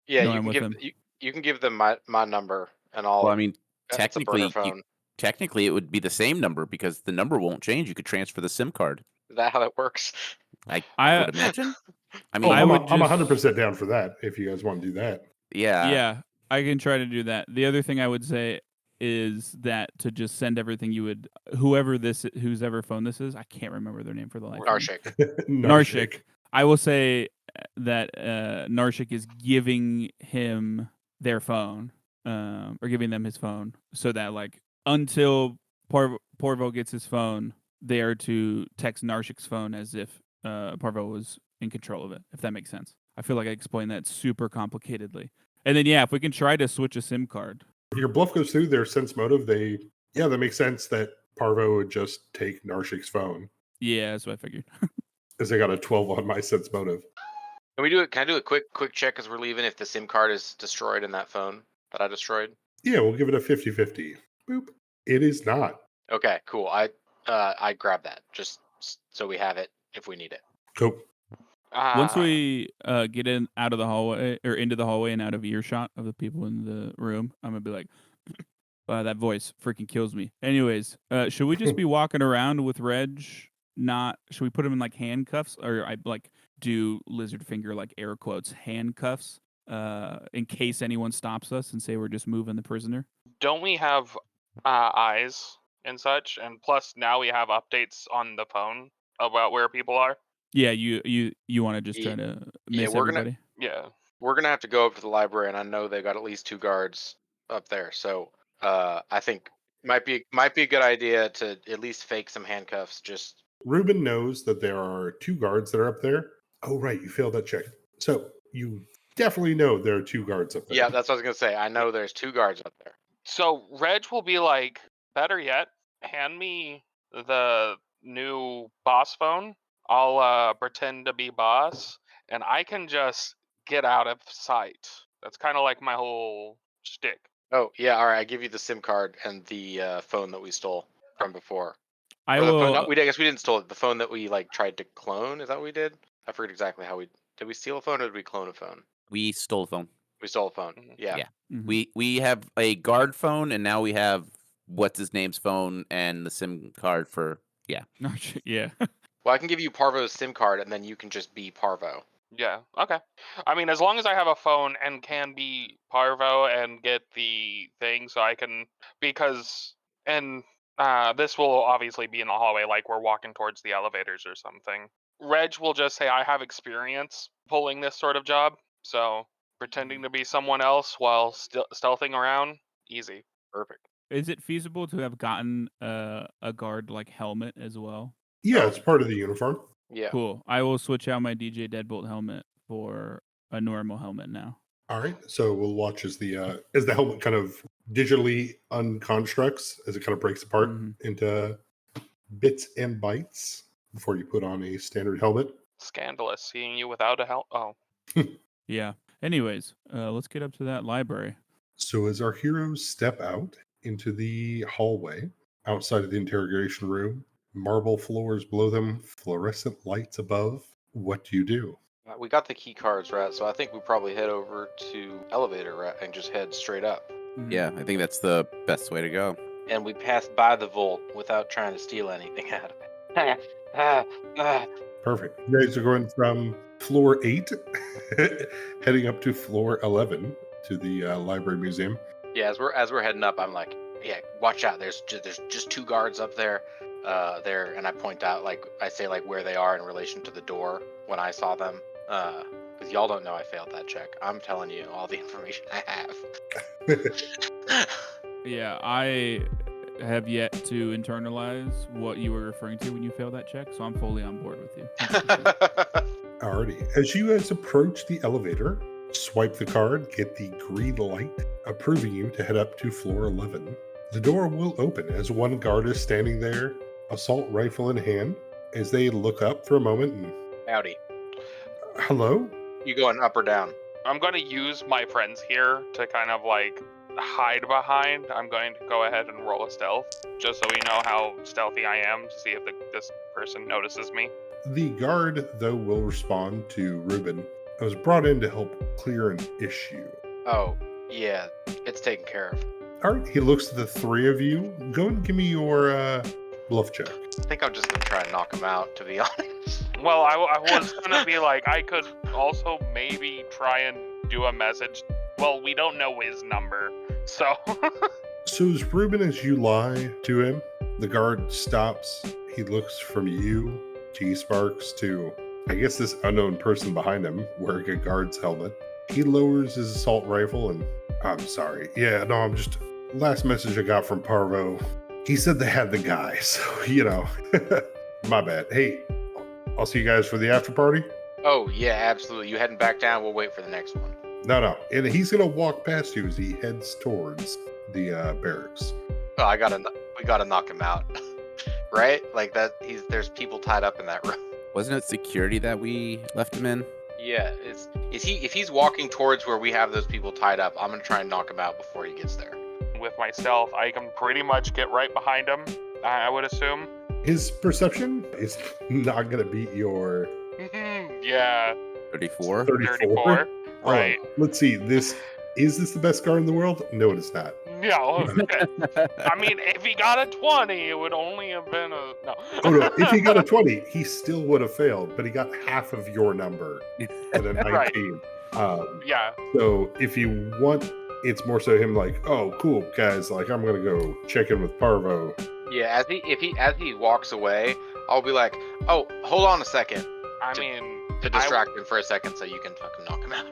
Yeah, No, you I'm can with give them. you can give them my number and I'll. Well, I mean, it's a burner technically, phone. technically, it would be the same number because the number won't change. You could transfer the SIM card. Is that how that works? I I would imagine. I Oh, mean, I I'm, would I'm just 100% down for that if you guys want to do that. yeah. yeah, I can try to do that. The other thing I would say is that to just send everything whose ever phone this is, I can't remember their name for the life of me. Narshik. Narshik. I will say that Narshik is giving him their phone, or giving them his phone, so that like until Porvo gets his phone, they are to text Narshik's phone as if Porvo was in control of it. If that makes sense. I feel like I explained that super complicatedly. And then if we can try to switch a SIM card. If your bluff goes through their sense motive, that makes sense that Parvo would just take Narshik's phone Yeah, that's what I figured. because they got a 12 on my sense motive. Can we do it? Can I do a quick check as we're leaving if the SIM card is destroyed in that phone that I destroyed? Yeah, we'll give it a 50-50. Boop. It is not. Okay, cool. I grab that just so we have it if we need it. Cool. Once we get out of the hallway or into the hallway and out of earshot of the people in the room, I'm gonna be like, that voice freaking kills me. Anyways, should we just be walking around with Reg? Should we put him in like handcuffs, or I like do lizard finger like air quotes handcuffs, in case anyone stops us and say we're just moving the prisoner? Don't we have eyes and such? And plus, now we have updates on the phone about where people are. Yeah, you want to just try to miss we're everybody? Yeah. We're gonna have to go up to the library, and I know they got at least 2 guards up there. So I think might be a good idea to at least fake some handcuffs. Just Ruben knows that there are 2 guards that are up there. Oh, right. You failed that check. So you definitely know there are 2 guards up there. yeah, that's what I was gonna say. I know there's 2 guards up there. So Reg will be like, better yet, hand me the new boss phone. I'll pretend to be boss, and I can just get out of sight. That's kind of like my whole shtick. Oh yeah, all right. I give you the SIM card and the phone that we stole from before. I Or the phone, will. I guess we didn't steal it. The phone that we like tried to clone. Is that what we did? I forget exactly how we did. We steal a phone or did we clone a phone? We stole a phone. We stole a phone. Mhm. Yeah. Yeah. Mhm. We have a guard phone, and now we have what's his name's phone and the SIM card for yeah. Well, I can give you Parvo's SIM card, and then you can just be Parvo. Yeah. Okay. I mean, as long as I have a phone and can be Parvo and get the thing, so I can this will obviously be in the hallway, like we're walking towards the elevators or something. Reg will just say, "I have experience pulling this sort of job, so pretending to be someone else while stealthing around, easy." Perfect. Is it feasible to have gotten a guard like helmet as well? Yeah, Oh. it's part of the uniform. Yeah. Cool. I will switch out my DJ Deadbolt helmet for a normal helmet now. All right. So we'll watch as the helmet kind of digitally unconstructs as it kind of breaks apart into bits and bytes before you put on a standard helmet. Scandalous seeing you without a helmet. Oh. Yeah. Anyways, let's get up to that library. So as our heroes step out into the hallway outside of the interrogation room, marble floors below them, fluorescent lights above, what do you do? We got the key cards, right? So I think we probably head over to elevator, right, and just head straight up. Yeah, I think that's the best way to go. And we pass by the vault without trying to steal anything out of it. Perfect. You guys are going from floor 8 heading up to floor 11 to the library museum. Yeah, as we're heading up, I'm like, Yeah, watch out. There's just 2 guards up there. There, and I point out, like, I say, like, where they are in relation to the door when I saw them. Because y'all don't know I failed that check. I'm telling you all the information I have. Yeah, I have yet to internalize what you were referring to when you failed that check, so I'm fully on board with you. Alrighty. As you guys approach the elevator, swipe the card, get the green light, approving you to head up to floor 11. The door will open as one guard is standing there, assault rifle in hand, as they look up for a moment and, Howdy. hello? You going up or down? I'm going to use my friends here to kind of like hide behind. I'm going to go ahead and roll a stealth, just so we know how stealthy I am, to see if this person notices me. The guard, though, will respond to Ruben. I was brought in to help clear an issue. Oh, yeah, it's taken care of. Alright, he looks at the 3 of you. Go and give me your bluff check. I think I'm just gonna try and knock him out, to be honest. Well, I was going to be like, I could also maybe try and do a message. Well, we don't know his number, so... So as Ruben, as you lie to him, the guard stops. He looks from you, G-Sparks, to, I guess, this unknown person behind him wearing a guard's helmet. He lowers his assault rifle and, I'm sorry. Yeah, no, I'm just, last message I got from Parvo, he said they had the guy, so, you know, my bad. Hey, I'll see you guys for the after party. Oh, yeah, absolutely. You heading back down? We'll wait for the next one. No, and he's gonna walk past you as he heads towards the barracks. Oh, we gotta knock him out. Right? Like that, there's people tied up in that room. Wasn't it security that we left him in? Yeah, if he's walking towards where we have those people tied up, I'm gonna try and knock him out before he gets there. With my stealth, I can pretty much get right behind him, I would assume. His perception is not gonna beat your Yeah, 34? 34. Right. Let's see. Is this the best guard in the world? No, it is not. Yeah, okay. I mean, if he got a 20, it would only have been a... No. Oh no! If he got a 20, he still would have failed, but he got half of your number at a 19. Right. Yeah. So if you want, it's more so him like, oh, cool guys, like I'm gonna go check in with Parvo. Yeah, as he walks away, I'll be like, oh, hold on a second, I mean... to distract him for a second so you can fucking knock him out.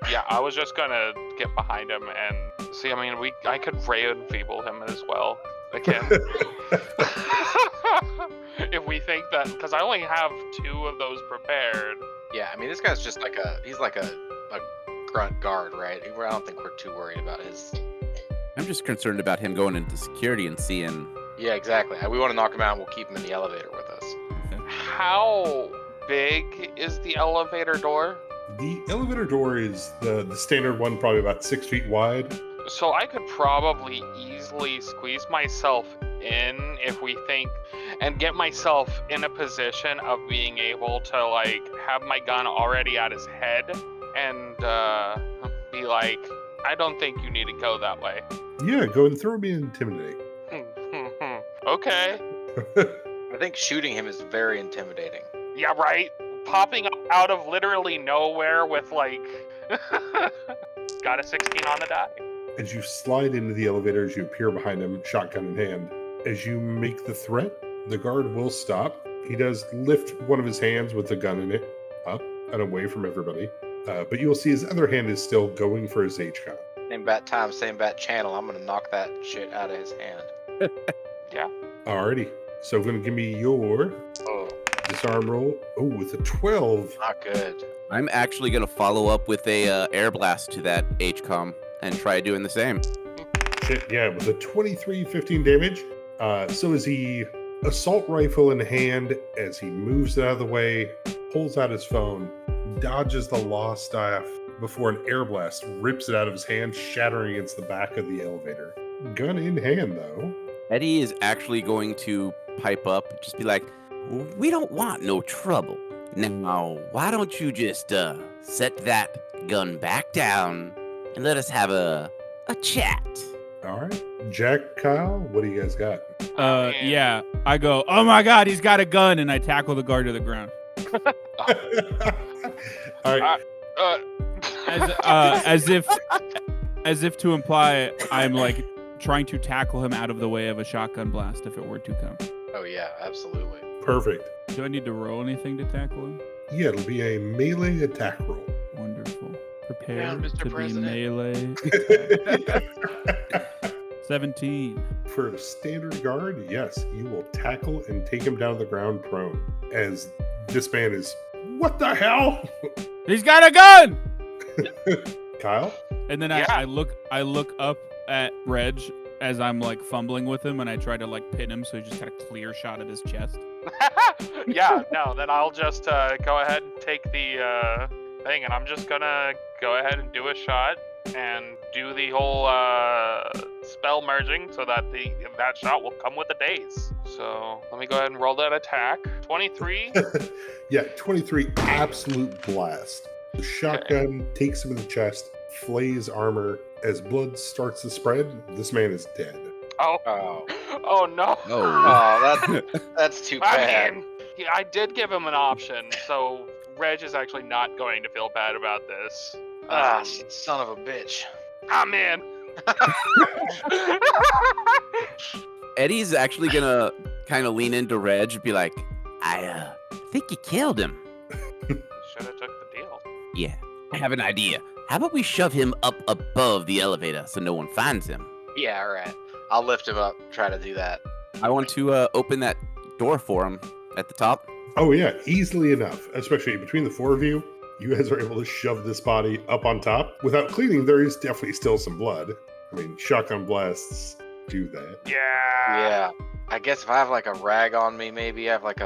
Yeah, I was just gonna get behind him and see. I mean, I could Ray enfeeble him as well. Again, if we think that, because I only have 2 of those prepared. Yeah, I mean, this guy's just like a grunt guard, right? I don't think we're too worried about his. I'm just concerned about him going into security and seeing. Yeah, exactly. We want to knock him out and we'll keep him in the elevator with us. How big is the elevator door? The elevator door is the standard one, probably about 6 feet wide. So I could probably easily squeeze myself in if we think, and get myself in a position of being able to like have my gun already at his head and be like, I don't think you need to go that way. Yeah, go and throw me intimidating. Okay. I think shooting him is very intimidating. Yeah, right. Popping up out of literally nowhere with like got a 16 on the die. As you slide into the elevator, as you appear behind him, shotgun in hand, as you make the threat, the guard will stop. He does lift one of his hands with the gun in it up and away from everybody. But you'll see his other hand is still going for his HCOM. Same bat time, same bat channel. I'm gonna knock that shit out of his hand. Yeah. Alrighty. So going to give me your disarm roll. Oh, with a 12. Not good. I'm actually going to follow up with a air blast to that HCOM and try doing the same. Shit, yeah, with a 23, 15 damage. So as he assault rifle in hand, as he moves it out of the way, pulls out his phone, dodges the law staff before an air blast rips it out of his hand, shattering against the back of the elevator. Gun in hand, though. Eddie is actually going to pipe up, just be like, we don't want no trouble. Now, why don't you just set that gun back down and let us have a chat? All right. Jack, Kyle, what do you guys got? Yeah. I go, oh my God, he's got a gun, and I tackle the guard to the ground. All right. As if to imply I'm like trying to tackle him out of the way of a shotgun blast if it were to come. Oh yeah, absolutely. Perfect. Do I need to roll anything to tackle him? Yeah, it'll be a melee attack roll. Wonderful. Prepare Yeah, Mr. to President. be melee. 17. For a standard guard, yes, you will tackle and take him down to the ground prone. As this man is, what the hell? He's got a gun! Kyle? And then Yeah. I look up at Reg as I'm like fumbling with him, and I try to like pin him so he just got a clear shot at his chest. Yeah, no, then I'll just go ahead and take the thing, and I'm just gonna go ahead and do a shot and do the whole spell merging so that that shot will come with the daze. So let me go ahead and roll that attack. 23. Yeah, 23 absolute blast. The shotgun takes him in the chest, flays armor. As blood starts to spread, this man is dead. Oh. Oh, Oh no. oh, that's too I bad. mean, yeah, I did give him an option, so Reg is actually not going to feel bad about this. Son of a bitch. I'm in. Eddie's actually gonna kind of lean into Reg and be like, I think you killed him. Should have took the deal. Yeah, I have an idea. How about we shove him up above the elevator so no one finds him? Yeah, all right. I'll lift him up. Try to do that. I want to open that door for him at the top. Oh yeah, easily enough. Especially between the four of you, you guys are able to shove this body up on top. Without cleaning, there is definitely still some blood. I mean, shotgun blasts do that. Yeah. I guess if I have like a rag on me, maybe I have like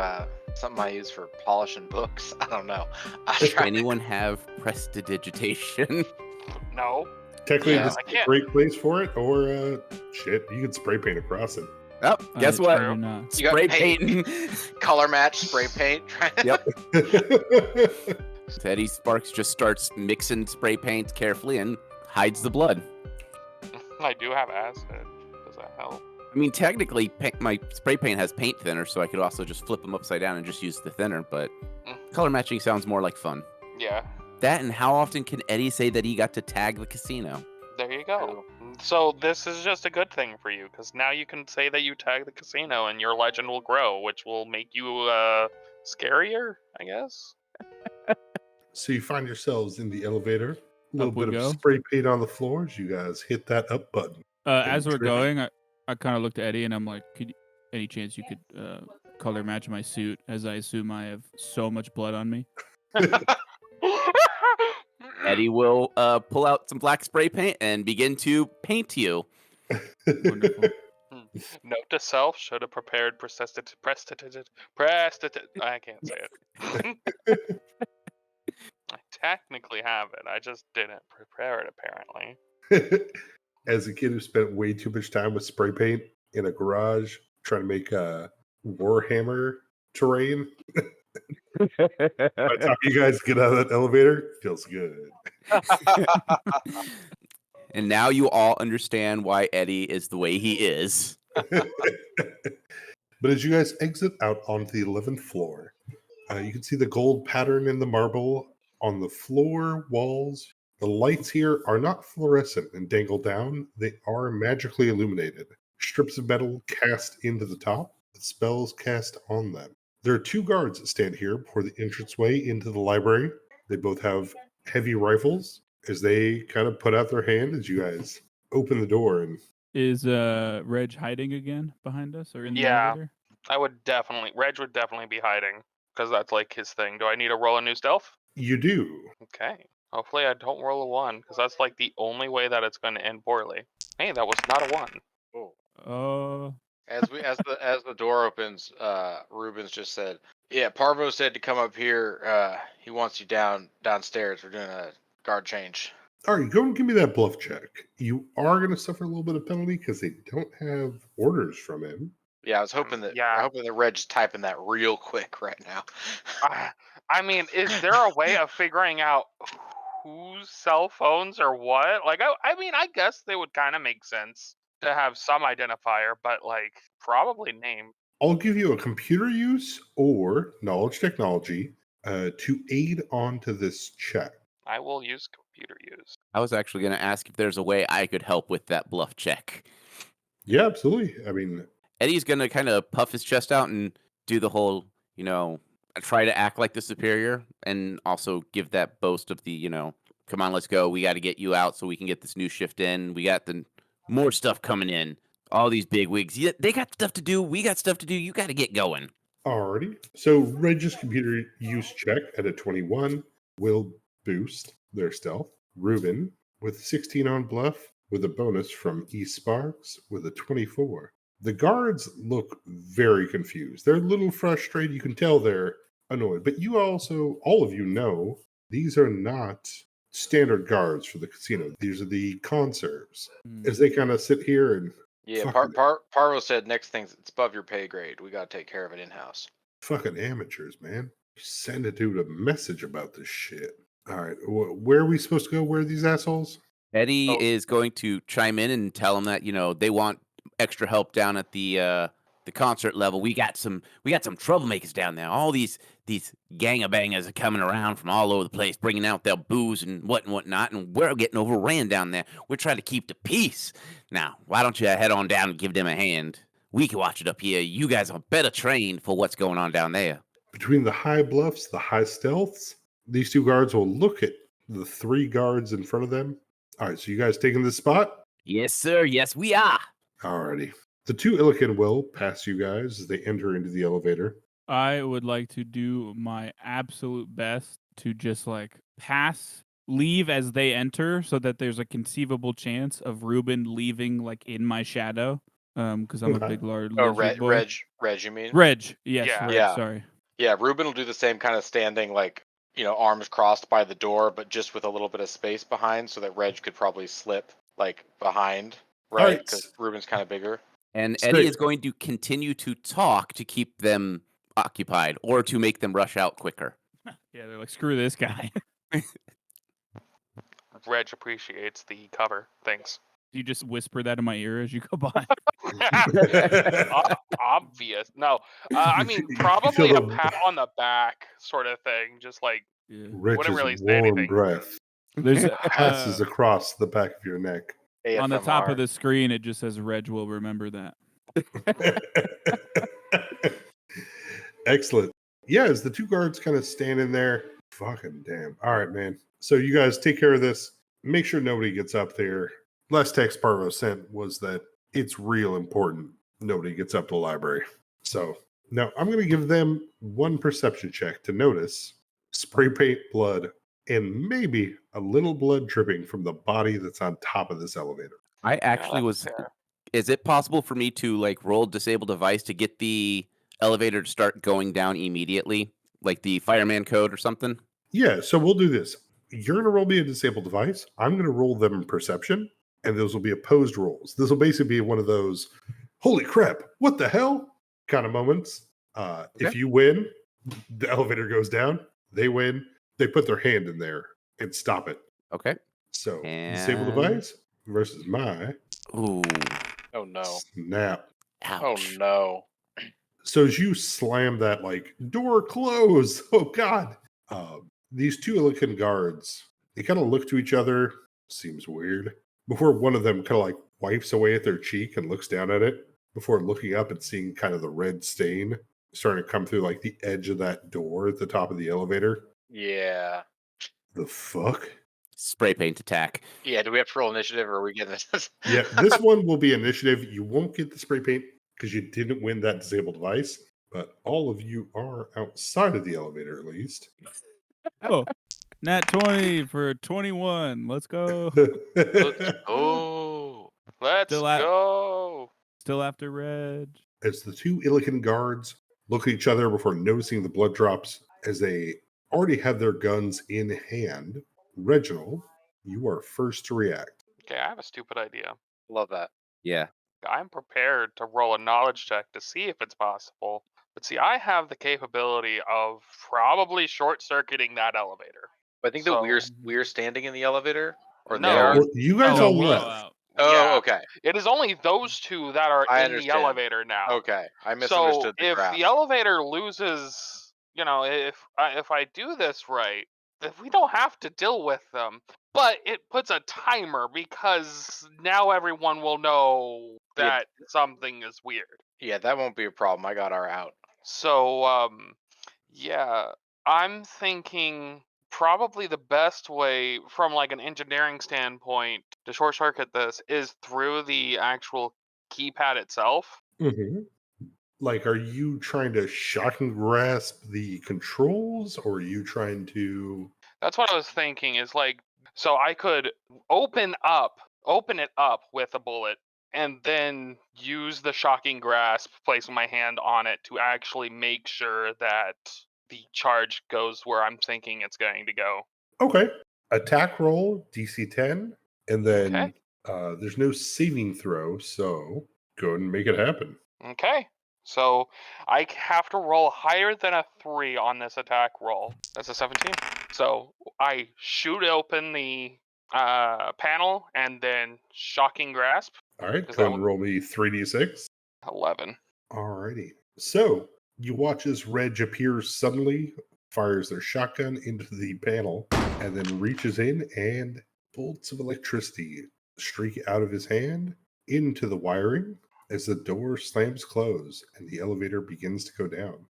something I use for polishing books. I don't know. Does anyone have prestidigitation? No. Technically, Yeah, this I is a can't. great place for it, or shit, you can spray paint across it. Oh, guess what? True not. You got Spray paint. painting. Color match, spray paint. Yep. Eddie Sparks just starts mixing spray paint carefully and hides the blood. I do have acid. Does that help? I mean, technically, my spray paint has paint thinner, so I could also just flip them upside down and just use the thinner, but color matching sounds more like fun. Yeah. That and how often can Eddie say that he got to tag the casino? There you go. So this is just a good thing for you, because now you can say that you tagged the casino and your legend will grow, which will make you scarier, I guess. So you find yourselves in the elevator. A little Up we bit of go. spray paint on the floor as you guys hit that up button. As we're Tricky. going, I kind of looked at Eddie and I'm like, any chance you could color match my suit, as I assume I have so much blood on me? Eddie will pull out some black spray paint and begin to paint you. Wonderful. Note to self: should have prepared I can't say it. I technically have it. I just didn't prepare it, apparently. As a kid who spent way too much time with spray paint in a garage trying to make a Warhammer terrain, by the time you guys get out of that elevator, feels good. And now you all understand why Eddie is the way he is. But as you guys exit out onto the 11th floor, you can see the gold pattern in the marble on the floor, walls. The lights here are not fluorescent and dangle down. They are magically illuminated. Strips of metal cast into the top, with spells cast on them. There are two guards that stand here before the entranceway into the library. They both have heavy rifles as they kind of put out their hand as you guys open the door. And Is Reg hiding again behind us or in the Yeah. elevator? Reg would definitely be hiding, because that's like his thing. Do I need to roll a new stealth? you do. Okay. Hopefully I don't roll a 1, because that's like the only way that it's going to end poorly. Hey, that was not a 1. As the door opens, Ruben's just said, "Yeah, Parvo said to come up here. He wants you downstairs. We're doing a guard change." All right, go and give me that bluff check. You are going to suffer a little bit of penalty because they don't have orders from him. Yeah, I was hoping that. Yeah. I'm hoping that Reg's typing that real quick right now. I mean, is there a way of figuring out whose cell phones or what? Like, I mean, I guess they would kind of make sense to have some identifier, but like probably name. I'll give you a computer use or knowledge technology to aid onto this check. I will use computer use. I was actually going to ask if there's a way I could help with that bluff check. Yeah, absolutely. I mean, Eddie's gonna kind of puff his chest out and do the whole, try to act like the superior, and also give that boast of the, come on, let's go. We got to get you out so we can get this new shift in. We got the more stuff coming in. All these big wigs, yeah, they got stuff to do. We got stuff to do. You got to get going. alrighty. So Reg's computer use check at a 21 will boost their stealth. Ruben with 16 on bluff with a bonus from E Sparks with a 24. The guards look very confused. They're a little frustrated. You can tell they're annoyed. But you also, all of you know, these are not standard guards for the casino. These are the conserves. As they kind of sit here and Yeah, fucking, Parvo said next thing's it's above your pay grade. We got to take care of it in house. fucking amateurs, man. Send a dude a message about this shit. All right, where are we supposed to go? Where are these assholes? Eddie Oh. is going to chime in and tell them that they want extra help down at the concert level. We got some troublemakers down there. All these gangabangers are coming around from all over the place, bringing out their booze and whatnot, and we're getting overran down there. We're trying to keep the peace. Now, why don't you head on down and give them a hand? We can watch it up here. You guys are better trained for what's going on down there. Between the high bluffs, the high stealths, these two guards will look at the three guards in front of them. All right, so you guys taking this spot? Yes, sir. Yes, we are. Alrighty. The two Illican will pass you guys as they enter into the elevator. I would like to do my absolute best to just leave as they enter, so that there's a conceivable chance of Ruben leaving in my shadow. Because I'm Okay. a big large Oh, lizard boy. Reg, you mean? Reg, yes, Yeah. Reg, Yeah. sorry. Yeah, Ruben will do the same kind of standing, arms crossed by the door, but just with a little bit of space behind, so that Reg could probably slip behind, right? Alright. Because Ruben's kind of bigger. And Stay- Eddie is going to continue to talk to keep them occupied or to make them rush out quicker. Yeah, they're like, screw this guy. Reg appreciates the cover. Thanks. You just whisper that in my ear as you go by. Obvious. No. I mean, You probably feel a the- pat on the back sort of thing. Just Yeah. Rich's really say warm anything. breath There's passes across the back of your neck. on the top ASMR. of the screen, it just says Reg will remember that. Excellent. Yeah, as the two guards kind of stand in there, fucking damn. All right, man. So you guys take care of this. Make sure nobody gets up there. Last text Parvo sent was that it's real important nobody gets up to the library. So now I'm going to give them one perception check to notice spray paint blood and maybe a little blood dripping from the body that's on top of this elevator. I actually was. fair. Is it possible for me to roll disable device to get the elevator to start going down immediately, like the fireman code or something? Yeah, so we'll do this. You're going to roll me a disabled device. I'm going to roll them perception, and those will be opposed rolls. This will basically be one of those, holy crap, what the hell kind of moments. If you win, the elevator goes down. They win. They put their hand in there and stop it. Okay. So disable And- device versus my Ooh. Oh no. snap. Ouch. Oh no. So as you slam that door close, oh god, these two Illican guards, they kind of look to each other. Seems weird. Before one of them kind of wipes away at their cheek and looks down at it before looking up and seeing kind of the red stain starting to come through the edge of that door at the top of the elevator. Yeah. The fuck? Spray paint attack. Yeah, do we have to roll initiative or are we getting this? Yeah, this one will be initiative. You won't get the spray paint because you didn't win that disabled device, but all of you are outside of the elevator at least. Oh, nat 20 for 21. Let's go. Let's go. Let's Still at- go. Still after Reg. As the two Illican guards look at each other before noticing the blood drops, as they already have their guns in hand, Reginald, you are first to react. Okay, I have a stupid idea. Love that. Yeah. I'm prepared to roll a knowledge check to see if it's possible. But see, I have the capability of probably short-circuiting that elevator. I think that So- we're standing in the elevator, or No. they are. Well, you guys No, all we're left. out. Oh, Yeah, okay, It is only those two that are I in the understand. elevator now. okay. I So misunderstood the if graph. the elevator loses, if I do this right, if we don't have to deal with them, but it puts a timer because now everyone will know Yeah. that something is weird. Yeah, that won't be a problem. I got our out. So, yeah, I'm thinking probably the best way from like an engineering standpoint to short circuit this is through the actual keypad itself. Mhm. Like, are you trying to shock and grasp the controls, or are you trying to? That's what I was thinking is like, so I could open it up with a bullet and then use the shocking grasp, placing my hand on it to actually make sure that the charge goes where I'm thinking it's going to go. Okay. Attack roll, DC 10, and then Okay. there's no saving throw, so go ahead and make it happen. Okay. So I have to roll higher than a 3 on this attack roll. That's a 17. So I shoot open the panel and then shocking grasp. All right, Is go that ahead and roll me 3d6. 11. Alrighty. So you watch as Reg appears suddenly, fires their shotgun into the panel, and then reaches in and bolts of electricity streak out of his hand into the wiring as the door slams closed and the elevator begins to go down.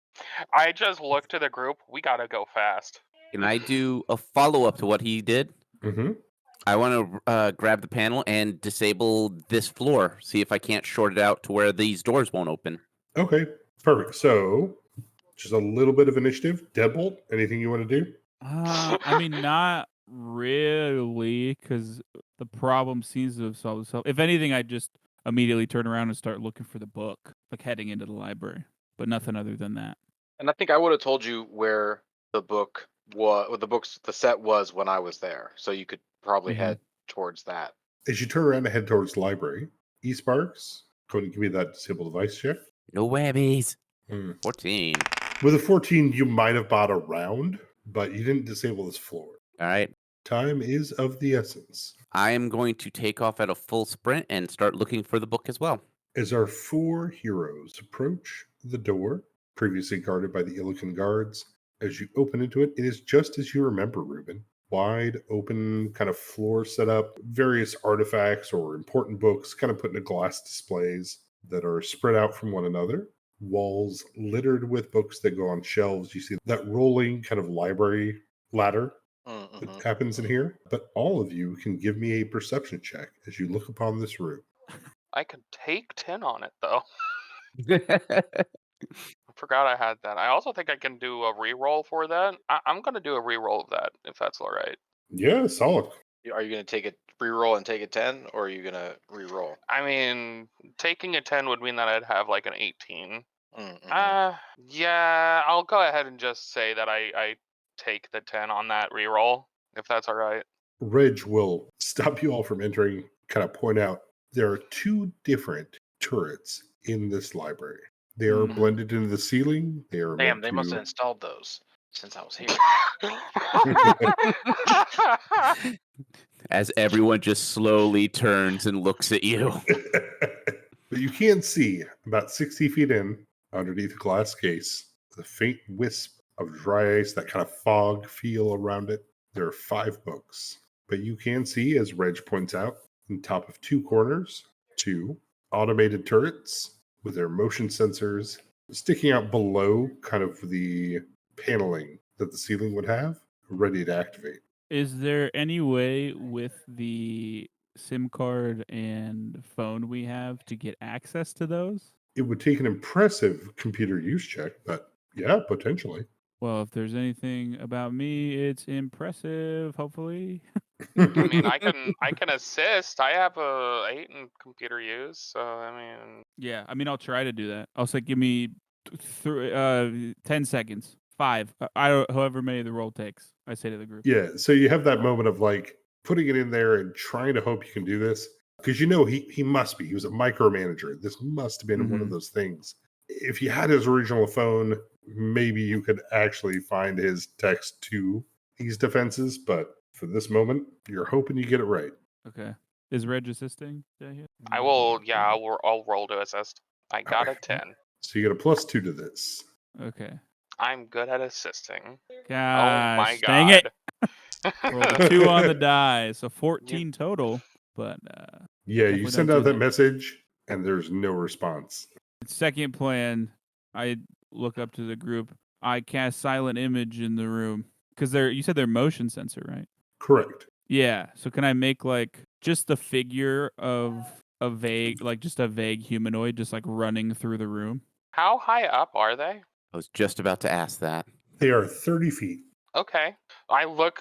I just look to the group. We gotta go fast. Can I do a follow-up to what he did? Mm-hmm. I want to grab the panel and disable this floor. See if I can't short it out to where these doors won't open. Okay, perfect. So just a little bit of initiative. Deadbolt, anything you want to do? I mean, not really, because the problem seems to have solved itself. If anything, I just immediately turn around and start looking for the book, like heading into the library, but nothing other than that. And I think I would have told you where the book was, the set was when I was there, so you could probably Mhm. head towards that. As you turn around and head towards the library, eSparks, go ahead and give me that disable device check. No whammies. Hmm. 14. With a 14, you might have bought a round, but you didn't disable this floor. All right. Time is of the essence. I am going to take off at a full sprint and start looking for the book as well. As our four heroes approach the door, previously guarded by the Illican guards, as you open into it, it is just as you remember, Ruben. Wide open kind of floor setup, various artifacts or important books kind of put into glass displays that are spread out from one another. Walls littered with books that go on shelves. You see that rolling kind of library ladder that happens in here. But all of you can give me a perception check as you look upon this room. I could take 10 on it though. I forgot I had that. I also think I can do a reroll for that. I'm gonna do a reroll of that if that's all right. Yeah, solid. Are you going to take a reroll and take a 10, or are you going to reroll? I mean, taking a 10 would mean that I'd have like an 18. Mm-hmm. Yeah, I'll go ahead and just say that I take the 10 on that reroll if that's all right. Reg will stop you all from entering, kind of point out there are two different turrets in this library. They are Mhm. blended into the ceiling. They are Damn, meant they must have to. installed those since I was here. As everyone just slowly turns and looks at you. But you can see about 60 feet in, underneath a glass case, the faint wisp of dry ice, that kind of fog feel around it. There are 5 books. But you can see, as Reg points out, in top of 2 corners, 2 automated turrets with their motion sensors sticking out below kind of the paneling that the ceiling would have, ready to activate. Is there any way with the SIM card and phone we have to get access to those? It would take an impressive computer use check, but yeah, potentially. Well, if there's anything about me, it's impressive, hopefully. I mean, I can assist. I have a 8 in computer use, so I mean, Yeah, I mean, I'll try to do that. I'll say give me 10 seconds. 5. However many the roll takes, I say to the group. Yeah, so you have that moment of like putting it in there and trying to hope you can do this because you know he must be. He was a micromanager. This must have been one of Mhm. those things. If you had his original phone, maybe you could actually find his text to these defenses. But for this moment, you're hoping you get it right. Okay. Is Reg assisting? I will. Yeah, I'll roll to assist. I got a Alright. 10. So you get a +2 to this. Okay. I'm good at assisting. Gosh, Oh my god. dang it. Rolled a 2 on the die, so 14 total. But Yeah, definitely you don't send do out that message, and there's no response. second plan, I look up to the group. I cast silent image in the room because you said they're motion sensor, right? Correct. Yeah. So can I make like just the figure of a vague, like just a vague humanoid, just like running through the room? How high up are they? I was just about to ask that. They are 30 feet. Okay. I look.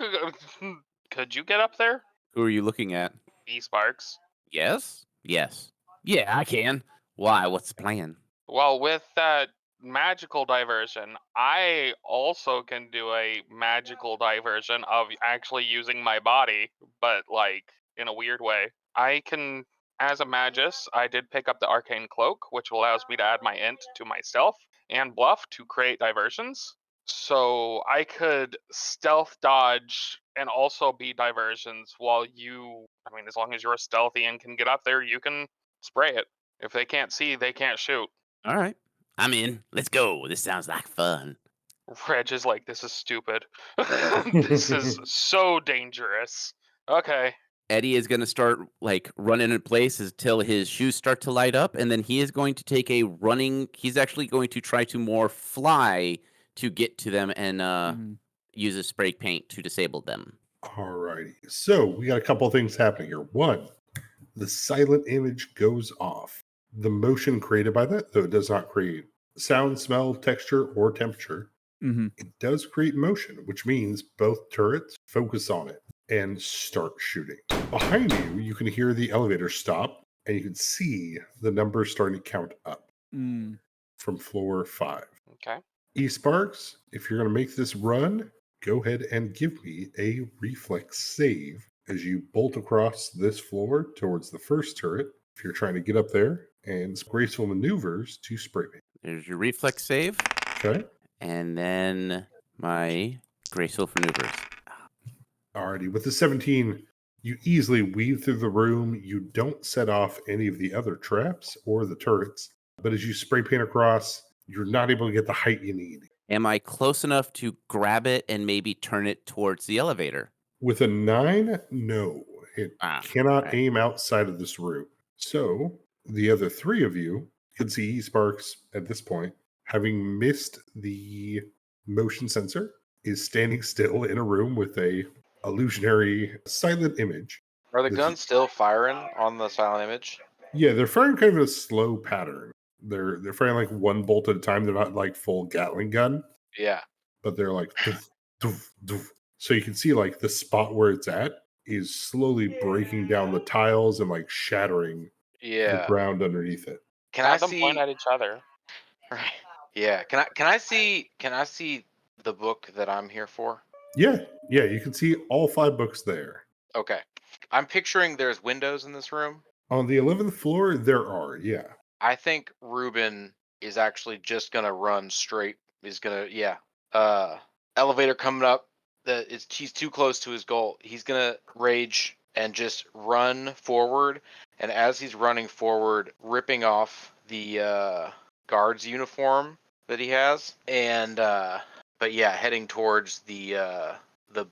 Could you get up there? Who are you looking at? E-Sparks. Yes? Yes. Yeah, I can. Why? What's the plan? Well, with that magical diversion, I also can do a magical diversion of actually using my body, but like in a weird way. I can, as a magus, I did pick up the arcane cloak, which allows me to add my int to my stealth and bluff to create diversions. So I could stealth dodge and also be diversions while I mean, as long as you're stealthy and can get up there, you can spray it. If they can't see, they can't shoot. All right. I'm in. Let's go. This sounds like fun. Reg is like, this is stupid. This is so dangerous. Okay. Eddie is going to start like running in place until his shoes start to light up, and then he is going to take a running. He's actually going to try to more fly to get to them and use a spray paint to disable them. Alrighty. So we got a couple of things happening here. One, the silent image goes off. The motion created by that, though it does not create sound, smell, texture, or temperature, Mm-hmm. it does create motion, which means both turrets focus on it and start shooting. Behind you, you can hear the elevator stop, and you can see the numbers starting to count up from floor 5. Okay. E-Sparks, if you're going to make this run, go ahead and give me a reflex save as you bolt across this floor towards the first turret. If you're trying to get up there, and graceful maneuvers to spray paint. There's your reflex save, Okay. and then my graceful maneuvers. Alrighty. With the 17, you easily weave through the room. You don't set off any of the other traps or the turrets. But as you spray paint across, you're not able to get the height you need. Am I close enough to grab it and maybe turn it towards the elevator? With a 9, no. It cannot okay. aim outside of this room. So the other 3 of you can see Sparks at this point, having missed the motion sensor, is standing still in a room with a illusionary silent image. Are the This- guns still firing on the silent image? Yeah, they're firing kind of a slow pattern. They're firing like one bolt at a time. They're not like full Gatling gun, Yeah. but they're like doof, doof, doof. So you can see like the spot where it's at is slowly breaking down the tiles and like shattering the Yeah. ground underneath it. Can I Have them see? point at each other. Right. Yeah. Can I see the book that I'm here for? Yeah, you can see all 5 books there. Okay. I'm picturing there's windows in this room. On the 11th floor, there are, yeah. I think Ruben is actually just gonna run straight. He's gonna elevator coming up. He's too close to his goal. He's gonna rage and just run forward. And as he's running forward, ripping off the guard's uniform that he has, and but yeah, heading towards the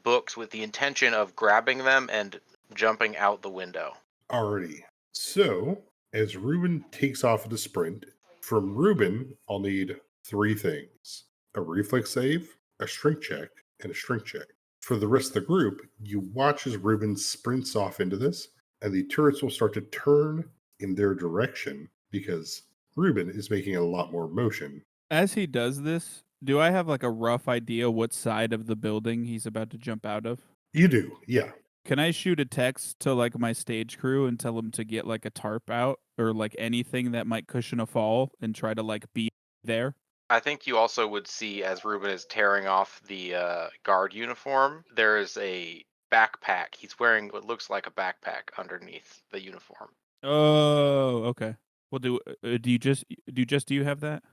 books with the intention of grabbing them and jumping out the window. Alrighty. So, as Ruben takes off at a sprint, from Ruben, I'll need 3 things: a reflex save, a strength check, and a strength check. For the rest of the group, you watch as Ruben sprints off into this, and the turrets will start to turn in their direction because Ruben is making a lot more motion. As he does this, do I have like a rough idea what side of the building he's about to jump out of? You do, yeah. Can I shoot a text to like my stage crew and tell them to get like a tarp out or like anything that might cushion a fall and try to like be there? I think you also would see as Ruben is tearing off the guard uniform, there is a backpack. He's wearing what looks like a backpack underneath the uniform. Oh, okay. Well, do you have that?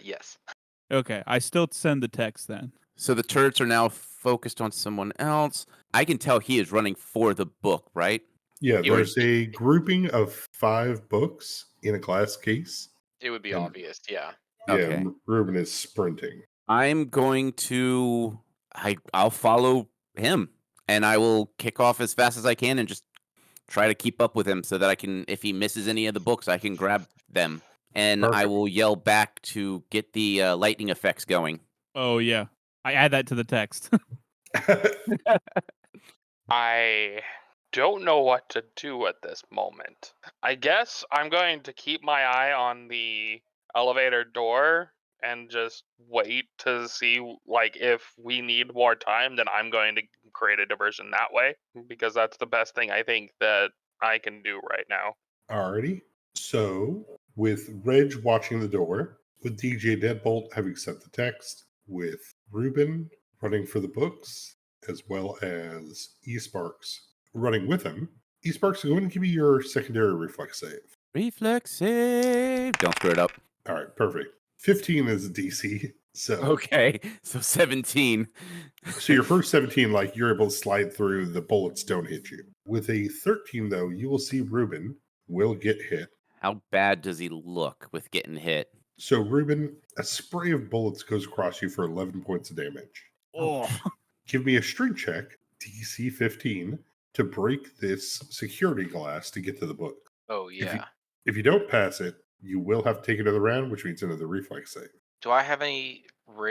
Yes. Okay, I still send the text then. So the turrets are now focused on someone else. I can tell he is running for the book, right? Yeah, It would there's a grouping of 5 books in a glass case. It would be And- obvious, yeah. Yeah, Okay. Ruben is sprinting. I'm going to. I'll follow him, and I will kick off as fast as I can, and just try to keep up with him so that I can. If he misses any of the books, I can grab them, and I Perfect. will yell back to get the lightning effects going. Oh yeah, I add that to the text. I don't know what to do at this moment. I guess I'm going to keep my eye on the elevator door and just wait to see like if we need more time, then I'm going to create a diversion that way because that's the best thing I think that I can do right now. Alrighty. So, with Reg watching the door, with DJ Deadbolt having sent the text, with Ruben running for the books, as well as eSparks running with him, eSparks, go ahead and give me your secondary reflex save. Reflex save. Don't screw it up. All right, perfect. 15 is the DC. So, Okay, so 17. so your first 17, like you're able to slide through, the bullets don't hit you. With a 13, though, you will see Ruben will get hit. How bad does he look with getting hit? So, Ruben, a spray of bullets goes across you for 11 points of damage. Oh, Give me a strength check, DC 15, to break this security glass to get to the book. Oh yeah. If you don't pass it, you will have to take another round, which means another reflex save. Do I have any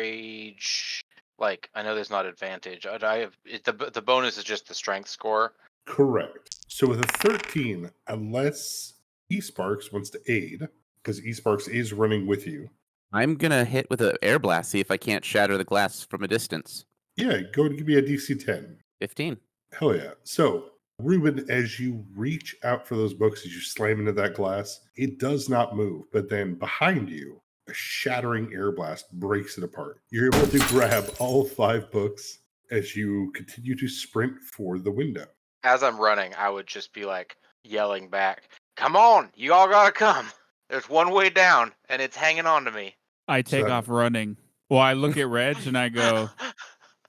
rage? Like, I know there's not advantage. I have the bonus is just the strength score. Correct. So with a 13, unless eSparks wants to aid, because eSparks is running with you. I'm gonna hit with an air blast, see if I can't shatter the glass from a distance. Yeah, go and give me a DC 10. 15. Hell yeah. So, Ruben, as you reach out for those books, as you slam into that glass, it does not move. But then behind you, a shattering air blast breaks it apart. You're able to grab all 5 books as you continue to sprint for the window. As I'm running, I would just be like yelling back, "Come on, you all gotta come. There's one way down, and it's hanging on to me." I take So- off running. Well, I look at Reg and I go,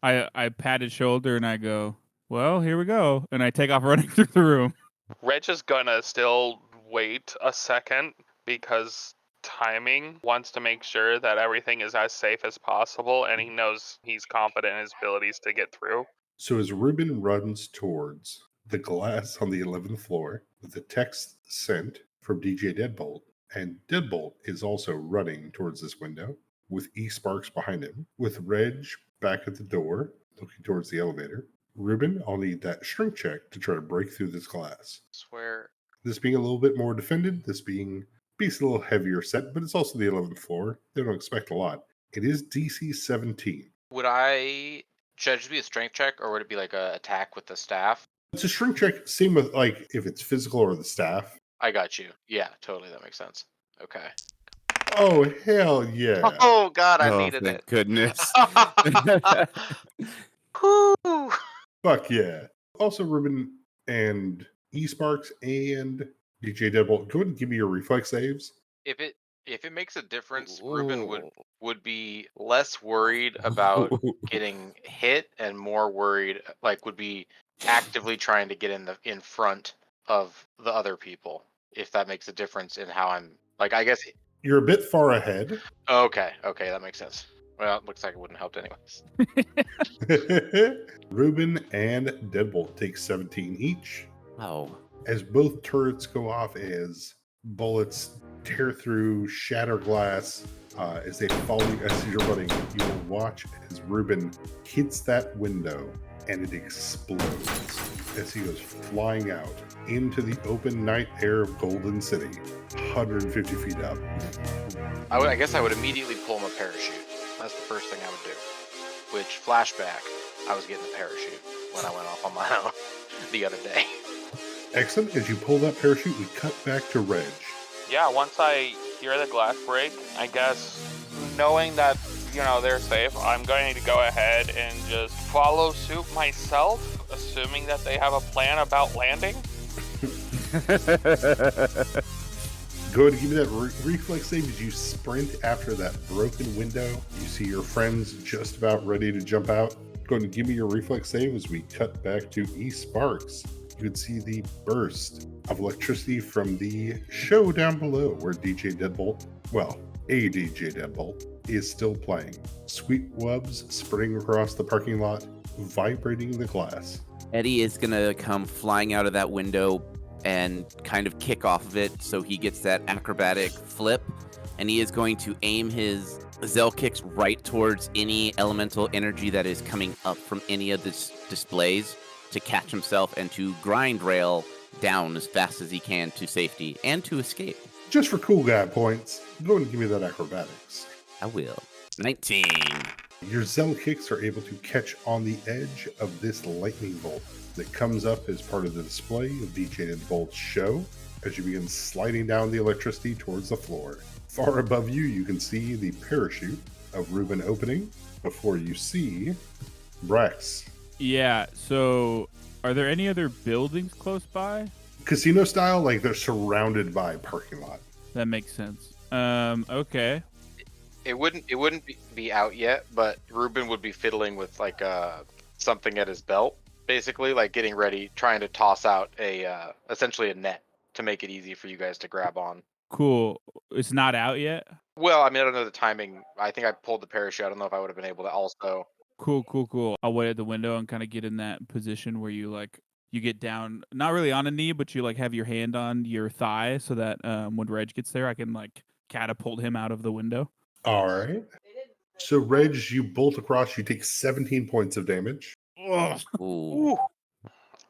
I pat his shoulder and I go, well, here we go. And I take off running through the room. Reg is gonna still wait a second because timing wants to make sure that everything is as safe as possible, and he knows he's confident in his abilities to get through. So as Ruben runs towards the glass on the 11th floor with the text sent from DJ Deadbolt, and Deadbolt is also running towards this window with eSparks behind him, with Reg back at the door looking towards the elevator. Ruben, I'll need that strength check to try to break through this glass. Swear. This being a little bit more defended, this being a little heavier set, but it's also the 11th floor. They don't expect a lot. It is DC 17. Should it just be a strength check, or would it be like a attack with the staff? It's a strength check, same with like if it's physical or the staff. I got you. Yeah, totally. That makes sense. Okay. Oh, hell yeah. Oh God, I Oh, needed thank it. goodness. Whew. Fuck yeah. Also, Ruben and eSparks and DJ Deadbolt, go ahead and give me your reflex saves. If it makes a difference, Ruben would be less worried about getting hit and more worried, like would be actively trying to get in front of the other people. If that makes a difference in how I'm like, I guess. You're a bit far ahead. Okay, that makes sense. Well, it looks like it wouldn't help anyways. Ruben and Deadbolt take 17 each. Oh. As both turrets go off, as bullets tear through, shatter glass, as they follow you as you're running, you will watch as Ruben hits that window and it explodes as he goes flying out into the open night air of Golden City, 150 feet up. I guess I would immediately pull him a parachute. That's the first thing I would do. Which, flashback, I was getting a parachute when I went off on my own the other day. Excellent. As you pull that parachute, we cut back to Reg. Yeah, once I hear the glass break, I guess knowing that, they're safe, I'm going to go ahead and just follow suit myself, assuming that they have a plan about landing. Go ahead and give me that reflex save as you sprint after that broken window. You see your friends just about ready to jump out. Go ahead and give me your reflex save as we cut back to eSparks. You can see the burst of electricity from the show down below where DJ Deadbolt, well, A DJ Deadbolt is still playing. Sweet wubs spring across the parking lot, vibrating the glass. Eddie is going to come flying out of that window and kind of kick off of it so he gets that acrobatic flip. And he is going to aim his Zell kicks right towards any elemental energy that is coming up from any of the displays to catch himself and to grind rail down as fast as he can to safety and to escape. Just for cool guy points, go and give me that acrobatics. I will. 19. Your Zell kicks are able to catch on the edge of this lightning bolt that comes up as part of the display of DJ Deadbolt's show as you begin sliding down the electricity towards the floor. Far above you, you can see the parachute of Ruben opening before you see Brax. Yeah, so are there any other buildings close by? Casino style, like they're surrounded by parking lot. That makes sense. Okay. It wouldn't be out yet, but Ruben would be fiddling with like something at his belt, basically, like getting ready, trying to toss out a essentially a net to make it easy for you guys to grab on. Cool. It's not out yet? Well, I mean, I don't know the timing. I think I pulled the parachute. I don't know if I would have been able to also. Cool. I'll wait at the window and kind of get in that position where you you get down, not really on a knee, but you have your hand on your thigh so that when Reg gets there, I can catapult him out of the window. All right. So, Reg, you bolt across, you take 17 points of damage Ooh.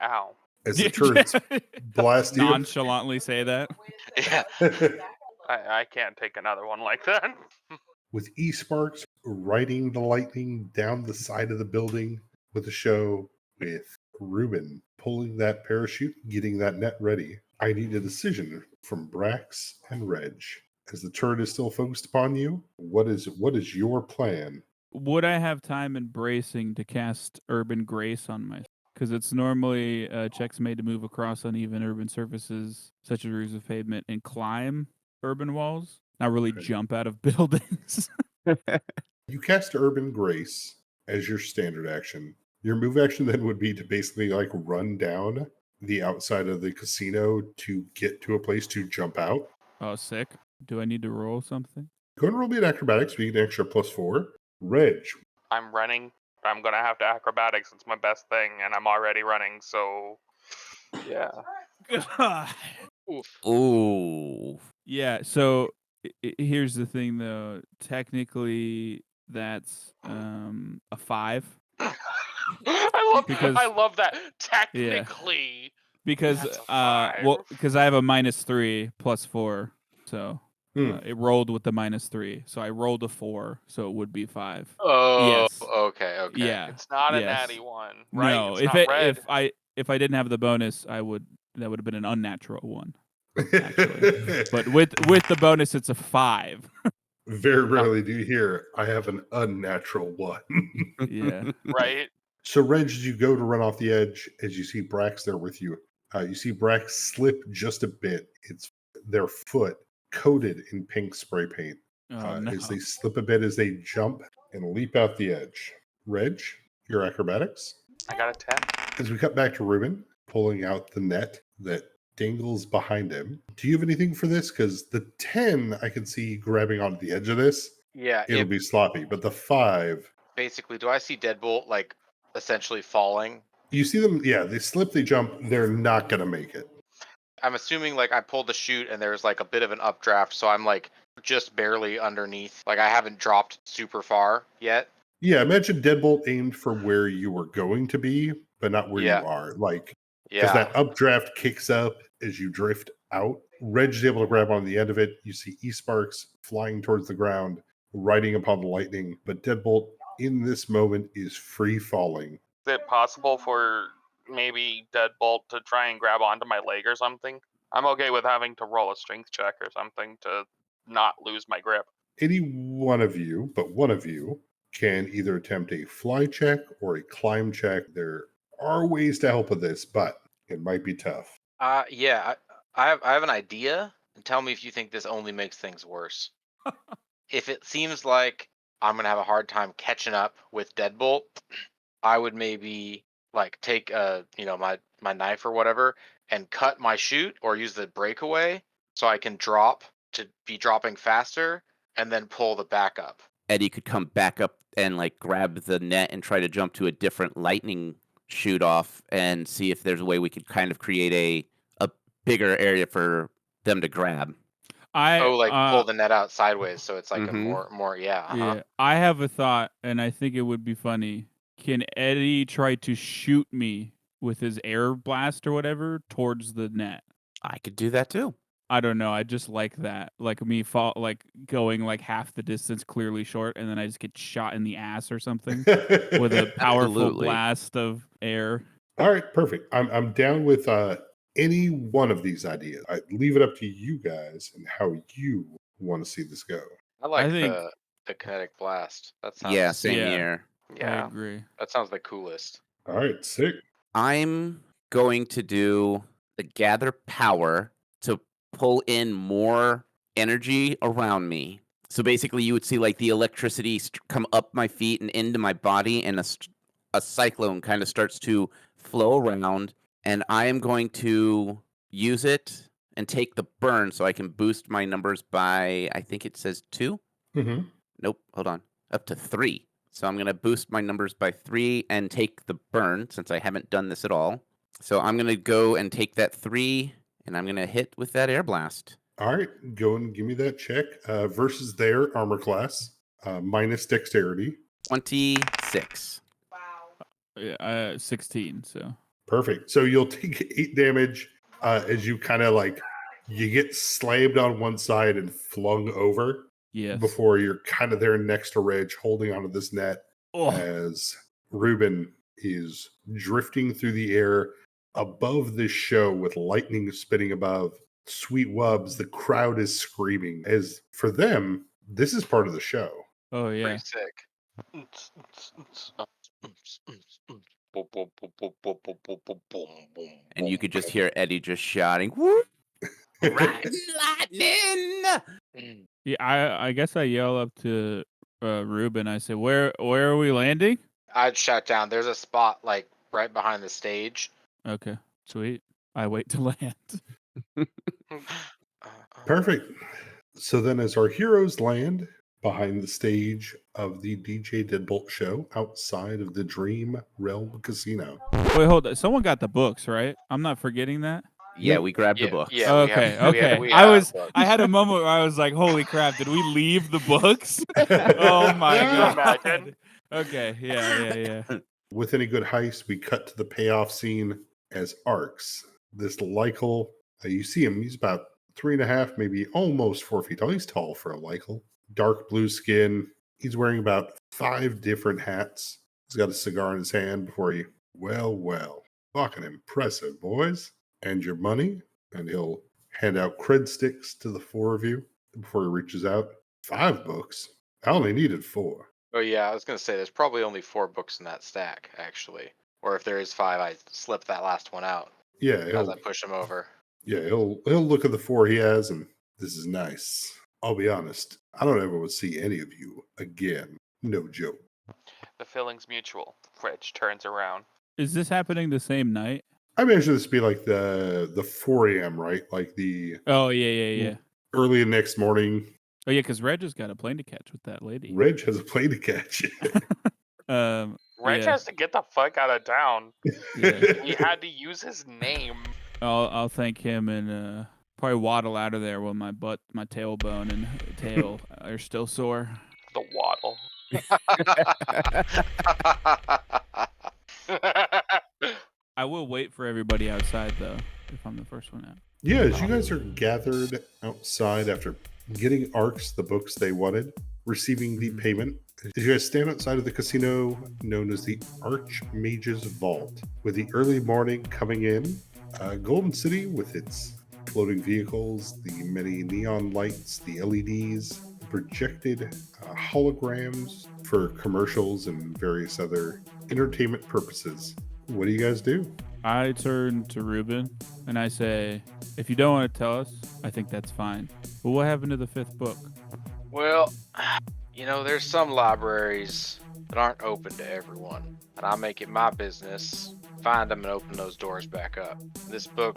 Ow. as the turrets blast you. Nonchalantly say that. Yeah. I can't take another one like that. With E-Sparks riding the lightning down the side of the building with the show, with Ruben pulling that parachute, getting that net ready. I need a decision from Brax and Reg. As the turret is still focused upon you, what is your plan? Would I have time in bracing to cast Urban Grace on myself? Because it's normally checks made to move across uneven urban surfaces, such as roofs of pavement, and climb urban walls, not really jump out of buildings. You cast Urban Grace as your standard action. Your move action then would be to basically run down the outside of the casino to get to a place to jump out. Oh, sick. Do I need to roll something? Go and roll me an acrobatics. We get an extra +4. Reg. I'm running. I'm gonna have to acrobatics. It's my best thing, and I'm already running. So, yeah. Oof. Ooh. Yeah, so here's the thing, though. Technically, that's a 5. Because- I love that. Technically, Because That's a 5. because I have a -3 +4, so Hmm. it rolled with the -3. So I rolled a 4, so it would be 5. Oh. Yes. Okay. Yeah. it's not a Yes. natty one, right? No, It's not red. if I didn't have the bonus, that would have been an unnatural 1. Actually. But with the bonus, it's a 5. Very rarely do you hear, I have an unnatural 1. Yeah. Right? So, Reg, as you go to run off the edge, as you see Brax there with you, you see Brax slip just a bit. It's their foot coated in pink spray paint. Oh, no. As they slip a bit as they jump and leap out the edge. Reg, your acrobatics. I got a 10. As we cut back to Ruben, pulling out the net that dangles behind him. Do you have anything for this? Because the 10, I can see grabbing onto the edge of this. Yeah. It'll be sloppy. But the 5, Basically, do I see Deadbolt essentially falling? you see them, yeah, they slip, they jump. They're not going to make it. I'm assuming I pulled the chute and there's a bit of an updraft, so I'm just barely underneath. I haven't dropped super far yet. Yeah, imagine Deadbolt aimed for where you were going to be, but not where Yeah. you are. Because Yeah. that updraft kicks up as you drift out. Reg is able to grab on the end of it. You see E-Sparks flying towards the ground, riding upon the lightning. But Deadbolt, in this moment, is free falling. Is it possible for maybe Deadbolt to try and grab onto my leg or something? I'm okay with having to roll a strength check or something to not lose my grip. Any one of you, but one of you, can either attempt a fly check or a climb check. There are ways to help with this, but it might be tough. Yeah. I have an idea, and tell me if you think this only makes things worse. If it seems like I'm gonna have a hard time catching up with Deadbolt, I would maybe take my knife or whatever and cut my chute or use the breakaway so I can drop to be dropping faster, and then pull the back up. Eddie could come back up and like grab the net and try to jump to a different lightning shoot off and see if there's a way we could kind of create a bigger area for them to grab. Pull the net out sideways so it's like a Mhm. more Yeah, I have a thought, and I think it would be funny. Can Eddie try to shoot me with his air blast or whatever towards the net? I could do that too. I don't know. I just like that. Like me going like half the distance clearly short, and then I just get shot in the ass or something with a powerful Absolutely. blast of air. All right, perfect. I'm down with any one of these ideas. I leave it up to you guys and how you want to see this go. I like I think- the kinetic blast. That sounds Yeah, same Yeah. here. I yeah. agree. That sounds the coolest. All right, sick. I'm going to do the gather power to pull in more energy around me. So basically, you would see like the electricity come up my feet and into my body, and a cyclone kind of starts to flow around. And I am going to use it and take the burn so I can boost my numbers by, I think it says 2. Mm-hmm. Nope, hold on. Up to 3. So I'm going to boost my numbers by 3 and take the burn since I haven't done this at all. So I'm going to go and take that 3 and I'm going to hit with that air blast. All right, go and give me that check versus their armor class minus dexterity. 26. Yeah, 16. So Perfect. So you'll take 8 damage as you kind of like you get slammed on one side and flung over yes. before you're kind of there next to Reg holding onto this net as Ruben is drifting through the air above this show with lightning spinning above. Sweet wubs, the crowd is screaming. As for them, this is part of the show. Oh yeah. Pretty sick. And you could just hear Eddie just shouting, "Woo! Lightning!" Yeah, I guess I yell up to Ruben. I say, "Where are we landing?" I'd shout down. There's a spot like right behind the stage. Okay, sweet. I wait to land. Perfect. So then, as our heroes land behind the stage of the DJ Deadbolt show outside of the Dream Realm Casino. Wait, hold on. Someone got the books, right? I'm not forgetting that. Yeah, we grabbed the book. Yeah, we Okay, have- we have- okay. we I have books. I had a moment where I was like, "Holy crap! Did we leave the books?" Oh my Can you god. imagine? Okay, yeah. With any good heist, we cut to the payoff scene as Arx, this Lycal. You see him, he's about 3.5, maybe almost 4 feet tall. He's tall for a Lycal. Dark blue skin. He's wearing about 5 different hats. He's got a cigar in his hand before he, well, fucking impressive, boys. And your money. And he'll hand out cred sticks to the 4 of you before he reaches out. 5 books? I only needed 4. Oh yeah, I was gonna say there's probably only 4 books in that stack actually, or if there is 5, I slip that last one out Yeah, as I push him over. he'll look at the 4 he has, and this is nice. I'll be honest, I don't ever want to see any of you again. No joke. The feeling's mutual. Fridge turns around. Is this happening the same night? I imagine this to be like the 4 a.m., right? Like the Oh yeah. early next morning. Oh yeah, because Reg has got a plane to catch with that lady. Reg has a plane to catch. Reg Yeah. has to get the fuck out of town. Yeah. He had to use his name. I'll thank him and probably waddle out of there while my tailbone and tail are still sore. The waddle. I will wait for everybody outside though, if I'm the first one out. Yeah, as you guys are gathered outside after getting Arx the books they wanted, receiving the payment, as you guys stand outside of the casino known as the Archmage's Vault, with the early morning coming in, Golden City with its floating vehicles, the many neon lights, the LEDs, projected holograms for commercials and various other entertainment purposes. What do you guys do? I turn to Ruben and I say, if you don't want to tell us, I think that's fine. But what happened to the 5th book? Well, there's some libraries that aren't open to everyone, and I make it my business find them and open those doors back up. This book,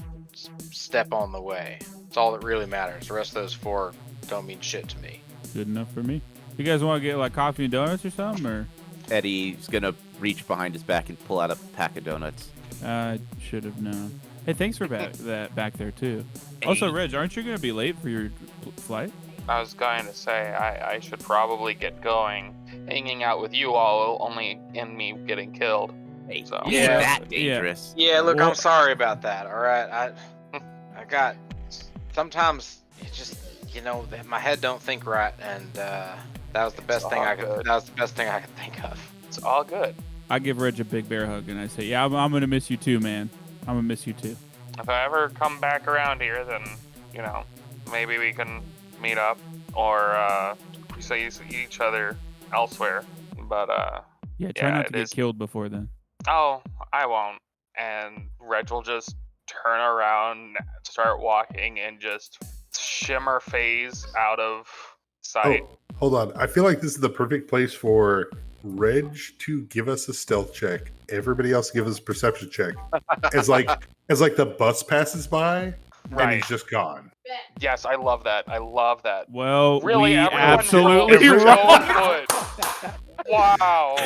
step on the way. It's all that really matters. The rest of those 4 don't mean shit to me. good enough for me. You guys want to get like coffee and donuts or something, or? Eddie's gonna reach behind his back and pull out a pack of donuts. I should have known. Hey, thanks for that back there too. Also, Reg, aren't you gonna be late for your flight? I was going to say I should probably get going. Hanging out with you all will only end me getting killed. Hey, So. it Yeah. ain't that dangerous. Yeah, look, Well- I'm sorry about that. All right, I got sometimes it just my head don't think right, and that was the best thing I could. good. That was the best thing I could think of. It's all good. I give Reg a big bear hug and I say, "Yeah, I'm gonna miss you too, man. I'm gonna miss you too." If I ever come back around here, then maybe we can meet up or we see each other elsewhere. But Yeah, try Yeah, not it to get is- killed before then. oh, I won't. And Reg will just turn around, start walking, and just shimmer phase out of sight. Oh, hold on. I feel like this is the perfect place for Reg to give us a stealth check. Everybody else give us a perception check. As like the bus passes by and Right. he's just gone. Yes, I love that. I love that. Well, Really, we everyone absolutely rolled right. so good. Wow.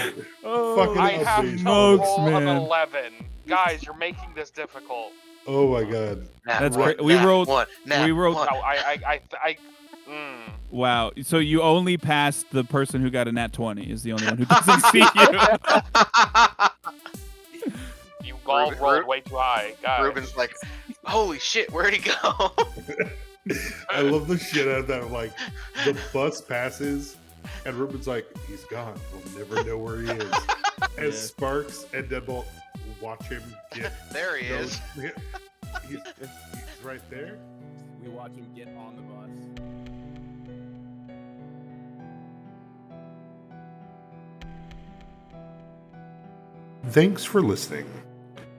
Oh, I have amazing. a smokes, roll man. of 11. Guys, you're making this difficult. Oh my god. That's Nat great. We nat rolled- one, nat we rolled- one. No, I Wow. So you only passed the person who got a nat 20 is the only one who doesn't see you. You all Ruben- rolled way too high, guys. Ruben's like, holy shit, where'd he go? I love the shit out of that. Like the bus passes and Ruben's like, he's gone. We'll never know where he is. As Yeah. Sparks and Deadbolt watch him get There he is. He's right there. We watch him get on the bus. Thanks for listening.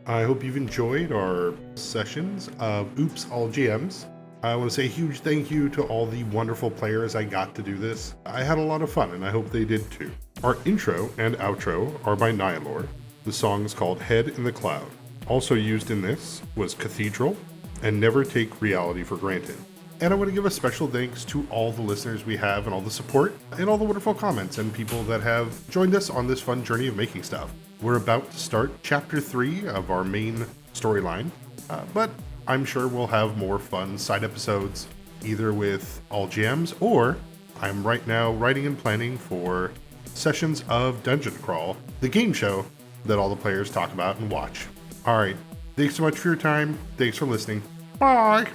I hope you've enjoyed our sessions of Oops All GMs. I want to say a huge thank you to all the wonderful players I got to do this. I had a lot of fun and I hope they did too. Our intro and outro are by Nihilor. The song is called Head in the Cloud. Also used in this was Cathedral and Never Take Reality for Granted. And I want to give a special thanks to all the listeners we have and all the support and all the wonderful comments and people that have joined us on this fun journey of making stuff. We're about to start chapter 3 of our main storyline, but I'm sure we'll have more fun side episodes either with all GMs or I'm right now writing and planning for sessions of Dungeon Crawl, the game show that all the players talk about and watch. All right, thanks so much for your time. Thanks for listening. Bye.